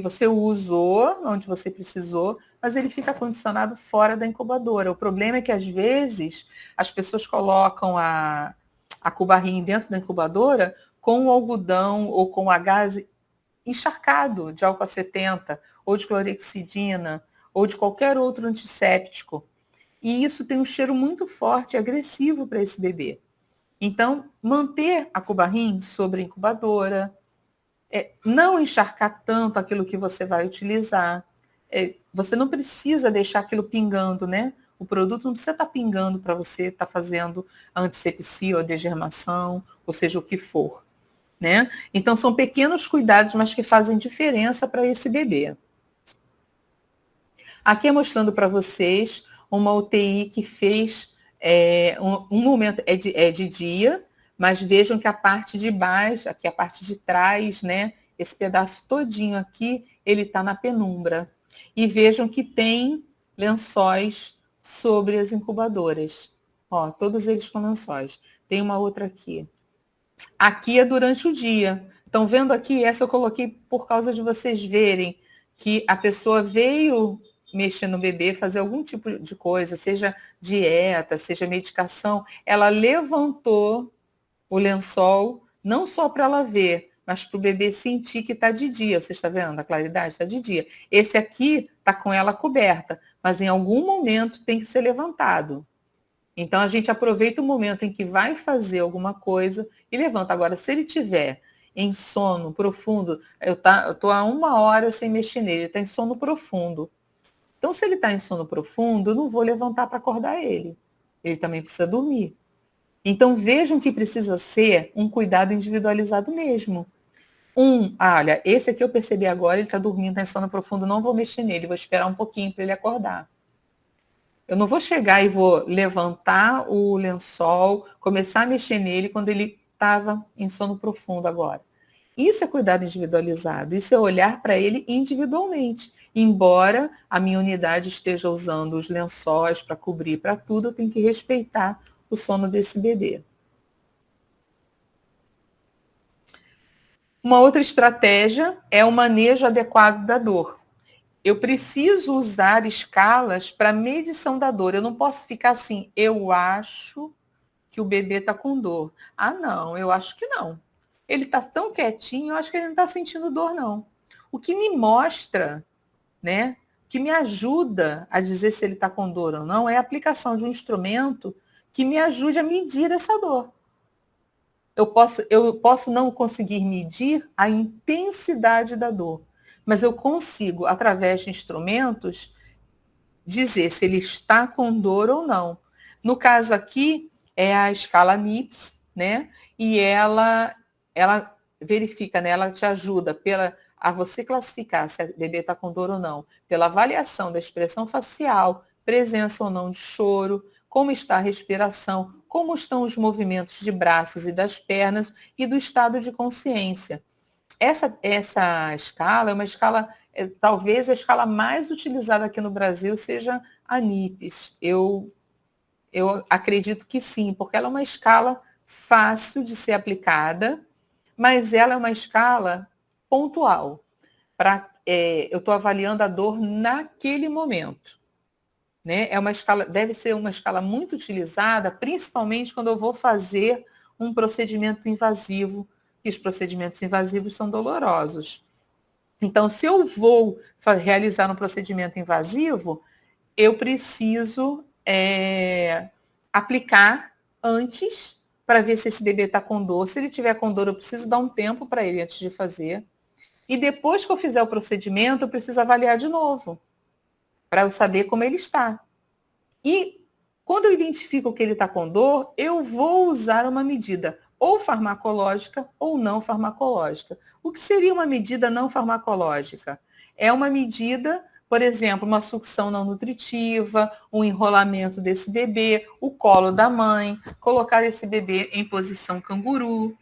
S2: você usou onde você precisou, mas ele fica condicionado fora da incubadora. O problema é que, às vezes, as pessoas colocam a Cubarim dentro da incubadora com o algodão ou com a gás encharcado de álcool 70, ou de clorexidina, ou de qualquer outro antisséptico. E isso tem um cheiro muito forte e agressivo para esse bebê. Então, manter a Cubarim sobre a incubadora, não encharcar tanto aquilo que você vai utilizar. Você não precisa deixar aquilo pingando, né? O produto não precisa estar pingando para você estar fazendo a antisepsia ou a degermação, ou seja, o que for. Né? Então, são pequenos cuidados, mas que fazem diferença para esse bebê. Aqui é mostrando para vocês uma UTI que fez um momento, é de dia, mas vejam que a parte de baixo, aqui a parte de trás, né, esse pedaço todinho aqui, ele está na penumbra. E vejam que tem lençóis sobre as incubadoras. Ó, todos eles com lençóis. Tem uma outra aqui. Aqui é durante o dia. Estão vendo aqui? Essa eu coloquei por causa de vocês verem que a pessoa veio mexer no bebê, fazer algum tipo de coisa, seja dieta, seja medicação. Ela levantou o lençol, não só para ela ver, mas para o bebê sentir que está de dia. Você está vendo a claridade? Está de dia. Esse aqui está com ela coberta, mas em algum momento tem que ser levantado. Então, a gente aproveita o momento em que vai fazer alguma coisa e levanta. Agora, se ele tiver em sono profundo, eu estou há 1 hora sem mexer nele, ele está em sono profundo. Então, se ele está em sono profundo, eu não vou levantar para acordar ele. Ele também precisa dormir. Então, vejam que precisa ser um cuidado individualizado mesmo. Olha, esse aqui eu percebi agora, ele está dormindo, está em sono profundo, não vou mexer nele, vou esperar um pouquinho para ele acordar. Eu não vou chegar e vou levantar o lençol, começar a mexer nele quando ele estava em sono profundo agora. Isso é cuidado individualizado, isso é olhar para ele individualmente. Embora a minha unidade esteja usando os lençóis para cobrir para tudo, eu tenho que respeitar o sono desse bebê. Uma outra estratégia é o manejo adequado da dor. Eu preciso usar escalas para medição da dor. Eu não posso ficar assim, eu acho que o bebê está com dor. Não, eu acho que não. Ele está tão quietinho, eu acho que ele não está sentindo dor, não. O que me mostra, né, que me ajuda a dizer se ele está com dor ou não, é a aplicação de um instrumento que me ajude a medir essa dor. Eu posso não conseguir medir a intensidade da dor, mas eu consigo, através de instrumentos, dizer se ele está com dor ou não. No caso aqui, é a escala NIPS, né? E ela verifica, né? Ela te ajuda a você classificar se o bebê está com dor ou não, pela avaliação da expressão facial, presença ou não de choro, como está a respiração, como estão os movimentos de braços e das pernas e do estado de consciência. Essa escala é uma escala, talvez a escala mais utilizada aqui no Brasil seja a NIPES. Eu acredito que sim, porque ela é uma escala fácil de ser aplicada, mas ela é uma escala pontual. Eu estou avaliando a dor naquele momento. Né? Deve ser uma escala muito utilizada, principalmente quando eu vou fazer um procedimento invasivo, e os procedimentos invasivos são dolorosos. Então, se eu vou realizar um procedimento invasivo, eu preciso aplicar antes para ver se esse bebê está com dor. Se ele tiver com dor, eu preciso dar um tempo para ele antes de fazer. E depois que eu fizer o procedimento, eu preciso avaliar de novo, para eu saber como ele está. E quando eu identifico que ele está com dor, eu vou usar uma medida ou farmacológica ou não farmacológica. O que seria uma medida não farmacológica? É uma medida, por exemplo, uma sucção não nutritiva, um enrolamento desse bebê, o colo da mãe, colocar esse bebê em posição canguru.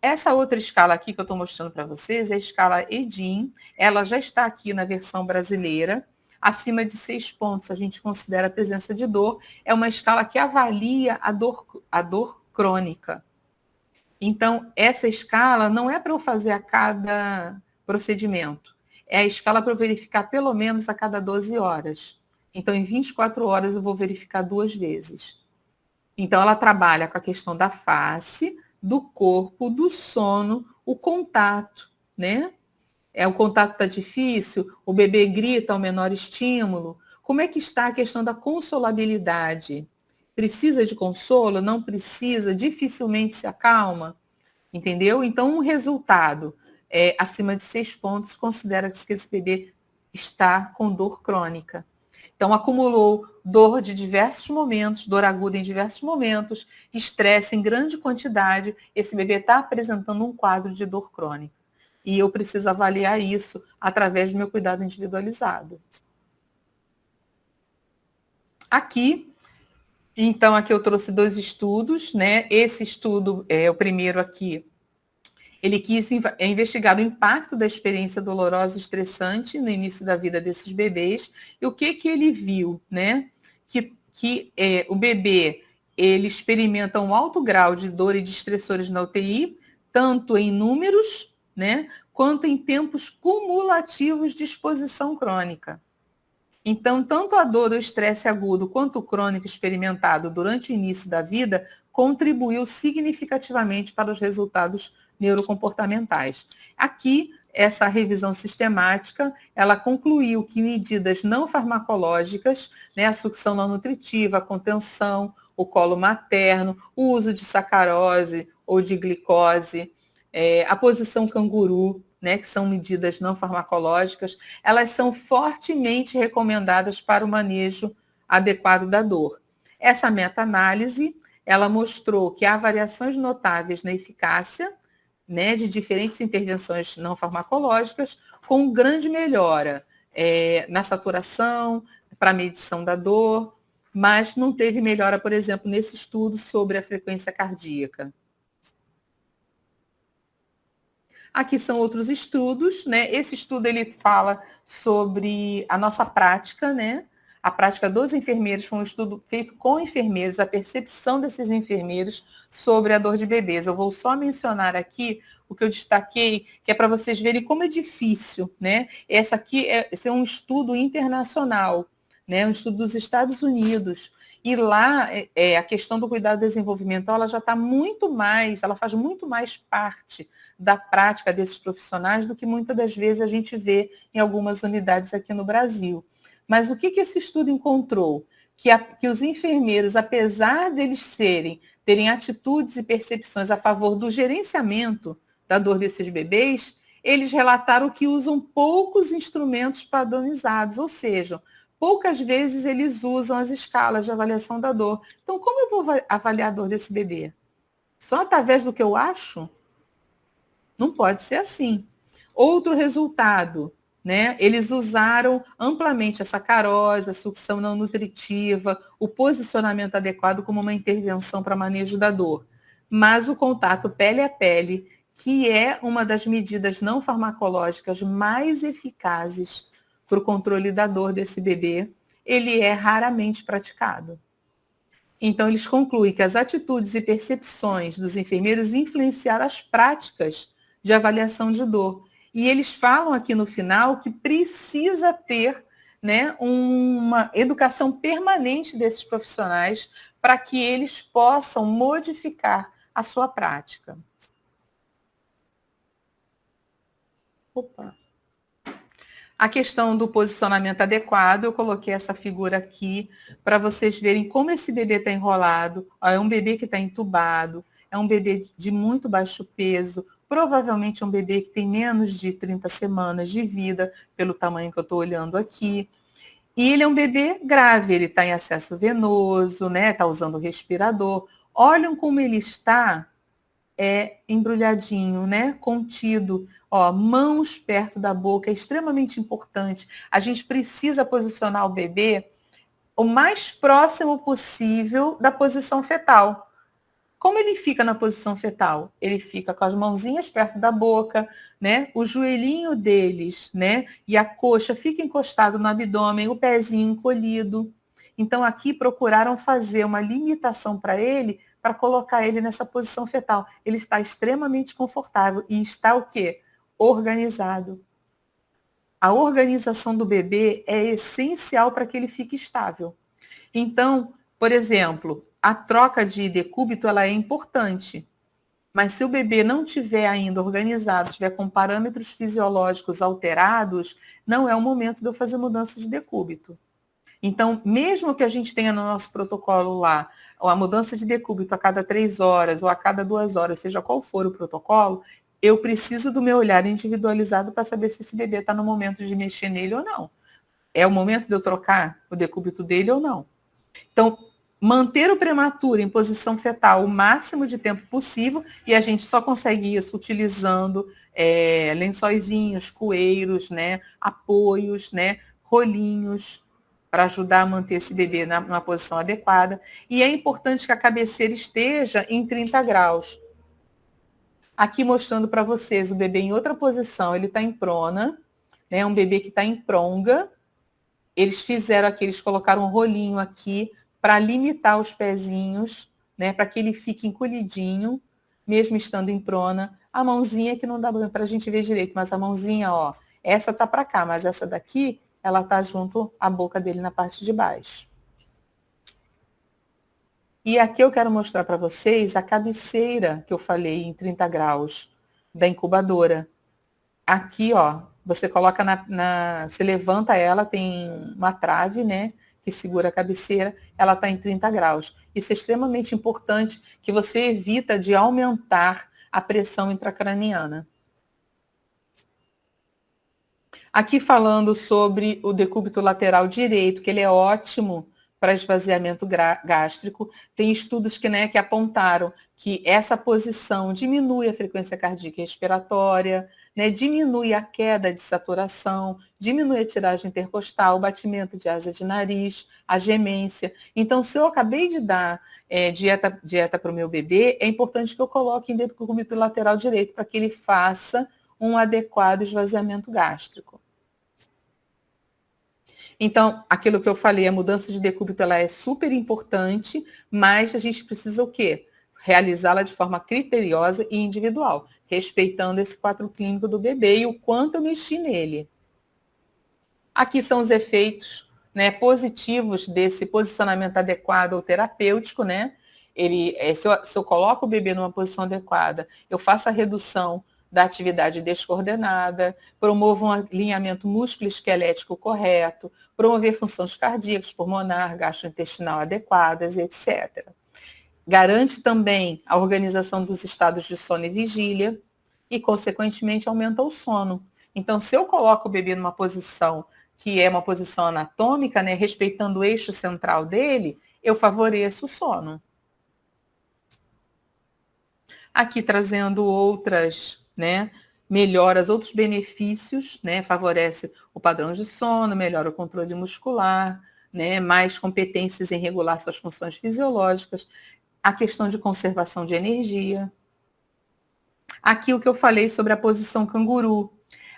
S2: Essa outra escala aqui que eu estou mostrando para vocês é a escala EDIM. Ela já está aqui na versão brasileira. Acima de 6 pontos, a gente considera a presença de dor. É uma escala que avalia a dor crônica. Então, essa escala não é para eu fazer a cada procedimento. É a escala para eu verificar pelo menos a cada 12 horas. Então, em 24 horas, eu vou verificar 2 vezes. Então, ela trabalha com a questão da face, do corpo, do sono, o contato, né? O contato está difícil, o bebê grita ao menor estímulo. Como é que está a questão da consolabilidade? Precisa de consolo? Não precisa? Dificilmente se acalma? Entendeu? Então, um resultado acima de 6 pontos considera que esse bebê está com dor crônica. Então, acumulou dor de diversos momentos, dor aguda em diversos momentos, estresse em grande quantidade, esse bebê está apresentando um quadro de dor crônica. E eu preciso avaliar isso através do meu cuidado individualizado. Aqui eu trouxe 2 estudos, né? Esse estudo, o primeiro aqui, ele quis investigar o impacto da experiência dolorosa e estressante no início da vida desses bebês. E o que ele viu, né? Que o bebê, ele experimenta um alto grau de dor e de estressores na UTI, tanto em números, né, quanto em tempos cumulativos de exposição crônica. Então, tanto a dor do estresse agudo quanto o crônico experimentado durante o início da vida contribuiu significativamente para os resultados neurocomportamentais. Aqui, essa revisão sistemática, ela concluiu que medidas não farmacológicas, né, a sucção não nutritiva, a contenção, o colo materno, o uso de sacarose ou de glicose, a posição canguru, né, que são medidas não farmacológicas, elas são fortemente recomendadas para o manejo adequado da dor. Essa meta-análise, ela mostrou que há variações notáveis na eficácia, né, de diferentes intervenções não farmacológicas, com grande melhora na saturação, para a medição da dor, mas não teve melhora, por exemplo, nesse estudo sobre a frequência cardíaca. Aqui são outros estudos, né? Esse estudo ele fala sobre a nossa prática, né? A prática dos enfermeiros foi um estudo feito com enfermeiros, a percepção desses enfermeiros sobre a dor de bebês. Eu vou só mencionar aqui o que eu destaquei, que é para vocês verem como é difícil, né? Esse é um estudo internacional, né? Um estudo dos Estados Unidos. E lá, a questão do cuidado desenvolvimental, ela já está muito mais, ela faz muito mais parte da prática desses profissionais do que muitas das vezes a gente vê em algumas unidades aqui no Brasil. Mas o que esse estudo encontrou? Que os enfermeiros, apesar deles terem atitudes e percepções a favor do gerenciamento da dor desses bebês, eles relataram que usam poucos instrumentos padronizados, ou seja, poucas vezes eles usam as escalas de avaliação da dor. Então, como eu vou avaliar a dor desse bebê? Só através do que eu acho? Não pode ser assim. Outro resultado, né? Eles usaram amplamente a sacarose, a sucção não nutritiva, o posicionamento adequado como uma intervenção para manejo da dor. Mas o contato pele a pele, que é uma das medidas não farmacológicas mais eficazes para o controle da dor desse bebê, ele é raramente praticado. Então, eles concluem que as atitudes e percepções dos enfermeiros influenciaram as práticas de avaliação de dor. E eles falam aqui no final que precisa ter, né, uma educação permanente desses profissionais para que eles possam modificar a sua prática. Opa. A questão do posicionamento adequado, eu coloquei essa figura aqui para vocês verem como esse bebê está enrolado. É um bebê que está entubado, é um bebê de muito baixo peso, provavelmente é um bebê que tem menos de 30 semanas de vida, pelo tamanho que eu estou olhando aqui. E ele é um bebê grave, ele está em acesso venoso, né? Está usando o respirador. Olhem como ele está embrulhadinho, né? Contido. Ó, mãos perto da boca, é extremamente importante. A gente precisa posicionar o bebê o mais próximo possível da posição fetal. Como ele fica na posição fetal? Ele fica com as mãozinhas perto da boca, né? O joelhinho deles, né? E a coxa fica encostado no abdômen, o pezinho encolhido. Então, aqui procuraram fazer uma limitação para ele, para colocar ele nessa posição fetal. Ele está extremamente confortável e está o quê? Organizado. A organização do bebê é essencial para que ele fique estável. Então, por exemplo, a troca de decúbito ela é importante, mas se o bebê não tiver ainda organizado, tiver com parâmetros fisiológicos alterados, não é o momento de eu fazer mudança de decúbito. Então, mesmo que a gente tenha no nosso protocolo lá a mudança de decúbito a cada 3 horas ou a cada 2 horas, seja qual for o protocolo, eu preciso do meu olhar individualizado para saber se esse bebê está no momento de mexer nele ou não. É o momento de eu trocar o decúbito dele ou não. Então, manter o prematuro em posição fetal o máximo de tempo possível, e a gente só consegue isso utilizando lençóizinhos, coeiros, né, apoios, né, rolinhos, para ajudar a manter esse bebê numa posição adequada. E é importante que a cabeceira esteja em 30 graus. Aqui mostrando para vocês o bebê em outra posição, ele está em prona, né, um bebê que está em pronga. Eles fizeram aqui, eles colocaram um rolinho aqui para limitar os pezinhos, né, para que ele fique encolhidinho, mesmo estando em prona. A mãozinha que não dá para a gente ver direito, mas a mãozinha, ó, essa tá para cá, mas essa daqui, ela tá junto à boca dele na parte de baixo. E aqui eu quero mostrar para vocês a cabeceira que eu falei em 30 graus da incubadora. Aqui, ó, você coloca você levanta ela, tem uma trave, né, que segura a cabeceira, ela está em 30 graus. Isso é extremamente importante, que você evita de aumentar a pressão intracraniana. Aqui falando sobre o decúbito lateral direito, que ele é ótimo para esvaziamento gástrico. Tem estudos que apontaram que essa posição diminui a frequência cardíaca e respiratória, né, diminui a queda de saturação, diminui a tiragem intercostal, o batimento de asa de nariz, a gemência. Então, se eu acabei de dar dieta para o meu bebê, é importante que eu coloque em decúbito lateral direito para que ele faça um adequado esvaziamento gástrico. Então, aquilo que eu falei, a mudança de decúbito ela é super importante, mas a gente precisa o quê? Realizá-la de forma criteriosa e individual, respeitando esse quadro clínico do bebê e o quanto eu mexi nele. Aqui são os efeitos, né, positivos desse posicionamento adequado ou terapêutico, né? Se eu coloco o bebê numa posição adequada, eu faço a redução da atividade descoordenada, promovo um alinhamento músculo-esquelético correto, promover funções cardíacas, pulmonar, gastrointestinal adequadas, etc. Garante também a organização dos estados de sono e vigília e, consequentemente, aumenta o sono. Então, se eu coloco o bebê numa posição que é uma posição anatômica, né, respeitando o eixo central dele, eu favoreço o sono. Aqui trazendo outras, né, melhora os outros benefícios, né? Favorece o padrão de sono, melhora o controle muscular, né? Mais competências em regular suas funções fisiológicas, a questão de conservação de energia. Aqui o que eu falei sobre a posição canguru.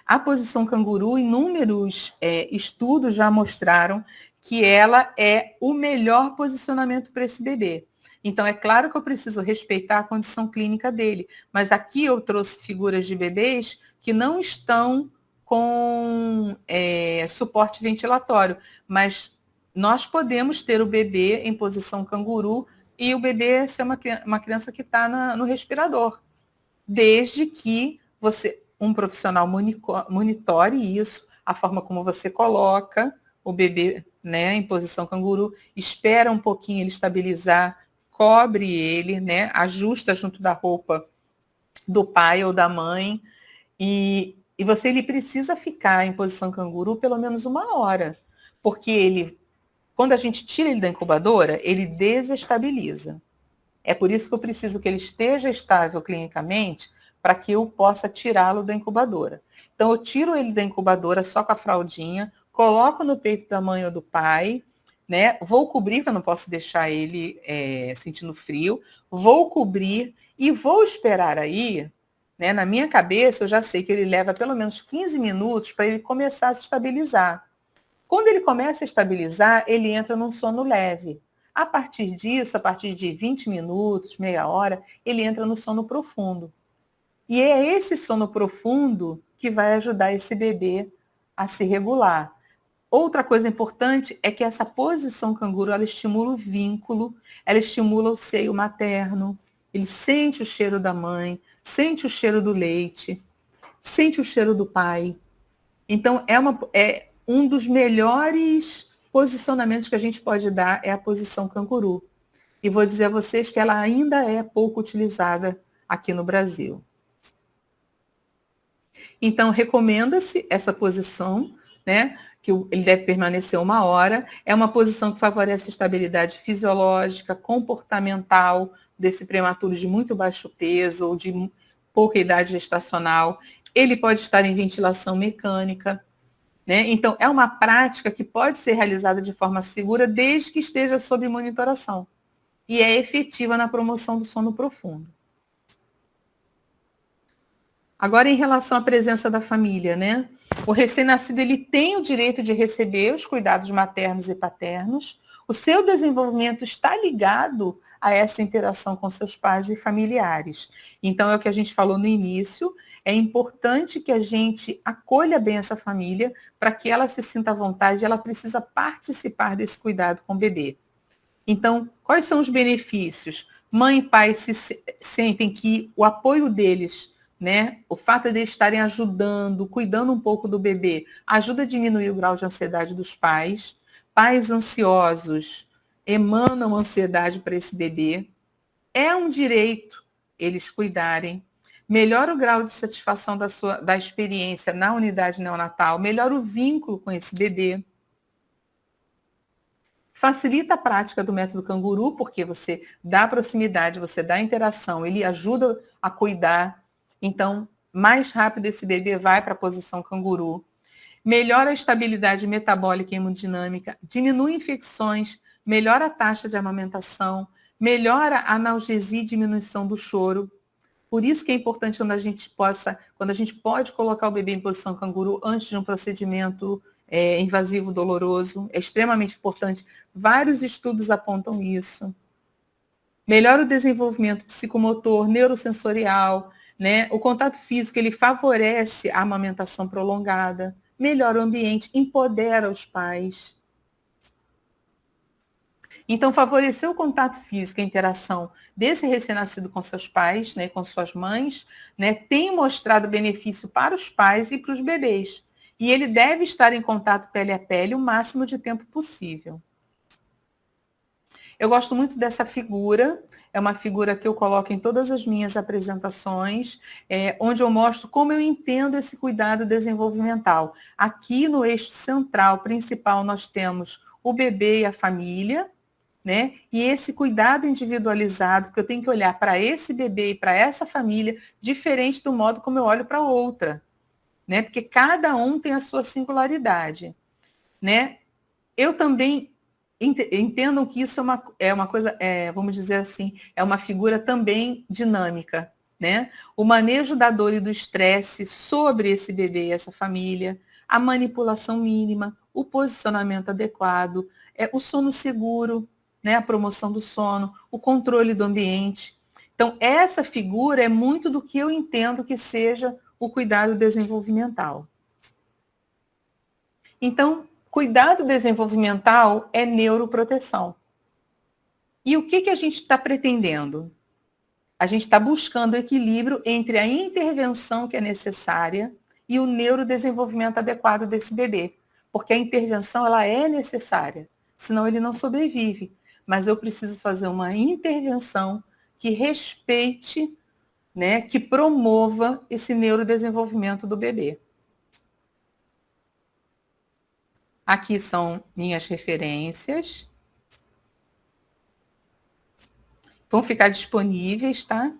S2: A posição canguru, inúmeros estudos já mostraram que ela é o melhor posicionamento para esse bebê. Então, é claro que eu preciso respeitar a condição clínica dele, mas aqui eu trouxe figuras de bebês que não estão com suporte ventilatório, mas nós podemos ter o bebê em posição canguru e o bebê ser uma criança que está no respirador, desde que um profissional monitore isso, a forma como você coloca o bebê, né, em posição canguru, espera um pouquinho ele estabilizar, cobre ele, né, ajusta junto da roupa do pai ou da mãe, e ele precisa ficar em posição canguru pelo menos 1 hora, porque quando a gente tira ele da incubadora, ele desestabiliza. É por isso que eu preciso que ele esteja estável clinicamente para que eu possa tirá-lo da incubadora. Então, eu tiro ele da incubadora só com a fraldinha, coloco no peito da mãe ou do pai, né? Vou cobrir, porque eu não posso deixar ele sentindo frio, vou cobrir e vou esperar aí, né? Na minha cabeça, eu já sei que ele leva pelo menos 15 minutos para ele começar a se estabilizar. Quando ele começa a estabilizar, ele entra num sono leve. A partir disso, a partir de 20 minutos, meia hora, ele entra no sono profundo. E é esse sono profundo que vai ajudar esse bebê a se regular. Outra coisa importante é que essa posição canguru, ela estimula o vínculo, ela estimula o seio materno, ele sente o cheiro da mãe, sente o cheiro do leite, sente o cheiro do pai. Então, é um dos melhores posicionamentos que a gente pode dar é a posição canguru. E vou dizer a vocês que ela ainda é pouco utilizada aqui no Brasil. Então, recomenda-se essa posição, né? Que ele deve permanecer 1 hora. É uma posição que favorece a estabilidade fisiológica, comportamental desse prematuro de muito baixo peso ou de pouca idade gestacional. Ele pode estar em ventilação mecânica, né? Então, é uma prática que pode ser realizada de forma segura desde que esteja sob monitoração. E é efetiva na promoção do sono profundo. Agora, em relação à presença da família, né? O recém-nascido ele tem o direito de receber os cuidados maternos e paternos. O seu desenvolvimento está ligado a essa interação com seus pais e familiares. Então, é o que a gente falou no início. É importante que a gente acolha bem essa família para que ela se sinta à vontade, ela precisa participar desse cuidado com o bebê. Então, quais são os benefícios? Mãe e pai sentem que o apoio deles, né, o fato de eles estarem ajudando, cuidando um pouco do bebê, ajuda a diminuir o grau de ansiedade dos pais. Pais ansiosos emanam ansiedade para esse bebê. É um direito eles cuidarem. Melhora o grau de satisfação da experiência na unidade neonatal, melhora o vínculo com esse bebê. Facilita a prática do método canguru, porque você dá proximidade, você dá interação, ele ajuda a cuidar. Então, mais rápido esse bebê vai para a posição canguru. Melhora a estabilidade metabólica e hemodinâmica, diminui infecções, melhora a taxa de amamentação, melhora a analgesia e diminuição do choro. Por isso que é importante quando a gente pode colocar o bebê em posição canguru antes de um procedimento invasivo doloroso, é extremamente importante. Vários estudos apontam isso. Melhora o desenvolvimento psicomotor, neurosensorial, né? O contato físico, ele favorece a amamentação prolongada, melhora o ambiente, empodera os pais. Então, favorecer o contato físico, a interação desse recém-nascido com seus pais, né, com suas mães, né, tem mostrado benefício para os pais e para os bebês. E ele deve estar em contato pele a pele o máximo de tempo possível. Eu gosto muito dessa figura, é uma figura que eu coloco em todas as minhas apresentações, onde eu mostro como eu entendo esse cuidado desenvolvimental. Aqui no eixo central, principal, nós temos o bebê e a família, né? E esse cuidado individualizado, que eu tenho que olhar para esse bebê e para essa família, diferente do modo como eu olho para outra, né? Porque cada um tem a sua singularidade, né? Eu também entendam que isso é uma coisa, vamos dizer assim, é uma figura também dinâmica, né? O manejo da dor e do estresse sobre esse bebê e essa família, a manipulação mínima, o posicionamento adequado, o sono seguro, né? A promoção do sono, o controle do ambiente. Então, essa figura é muito do que eu entendo que seja o cuidado desenvolvimental. Então, cuidado desenvolvimental é neuroproteção. E o que a gente está pretendendo? A gente está buscando equilíbrio entre a intervenção que é necessária e o neurodesenvolvimento adequado desse bebê. Porque a intervenção ela é necessária, senão ele não sobrevive. Mas eu preciso fazer uma intervenção que respeite, né, que promova esse neurodesenvolvimento do bebê. Aqui são minhas referências. Vão ficar disponíveis, tá?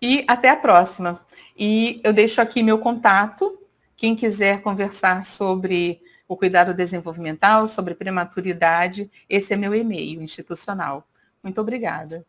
S2: E até a próxima. E eu deixo aqui meu contato. Quem quiser conversar sobre o cuidado desenvolvimental, sobre prematuridade, esse é meu e-mail institucional. Muito obrigada.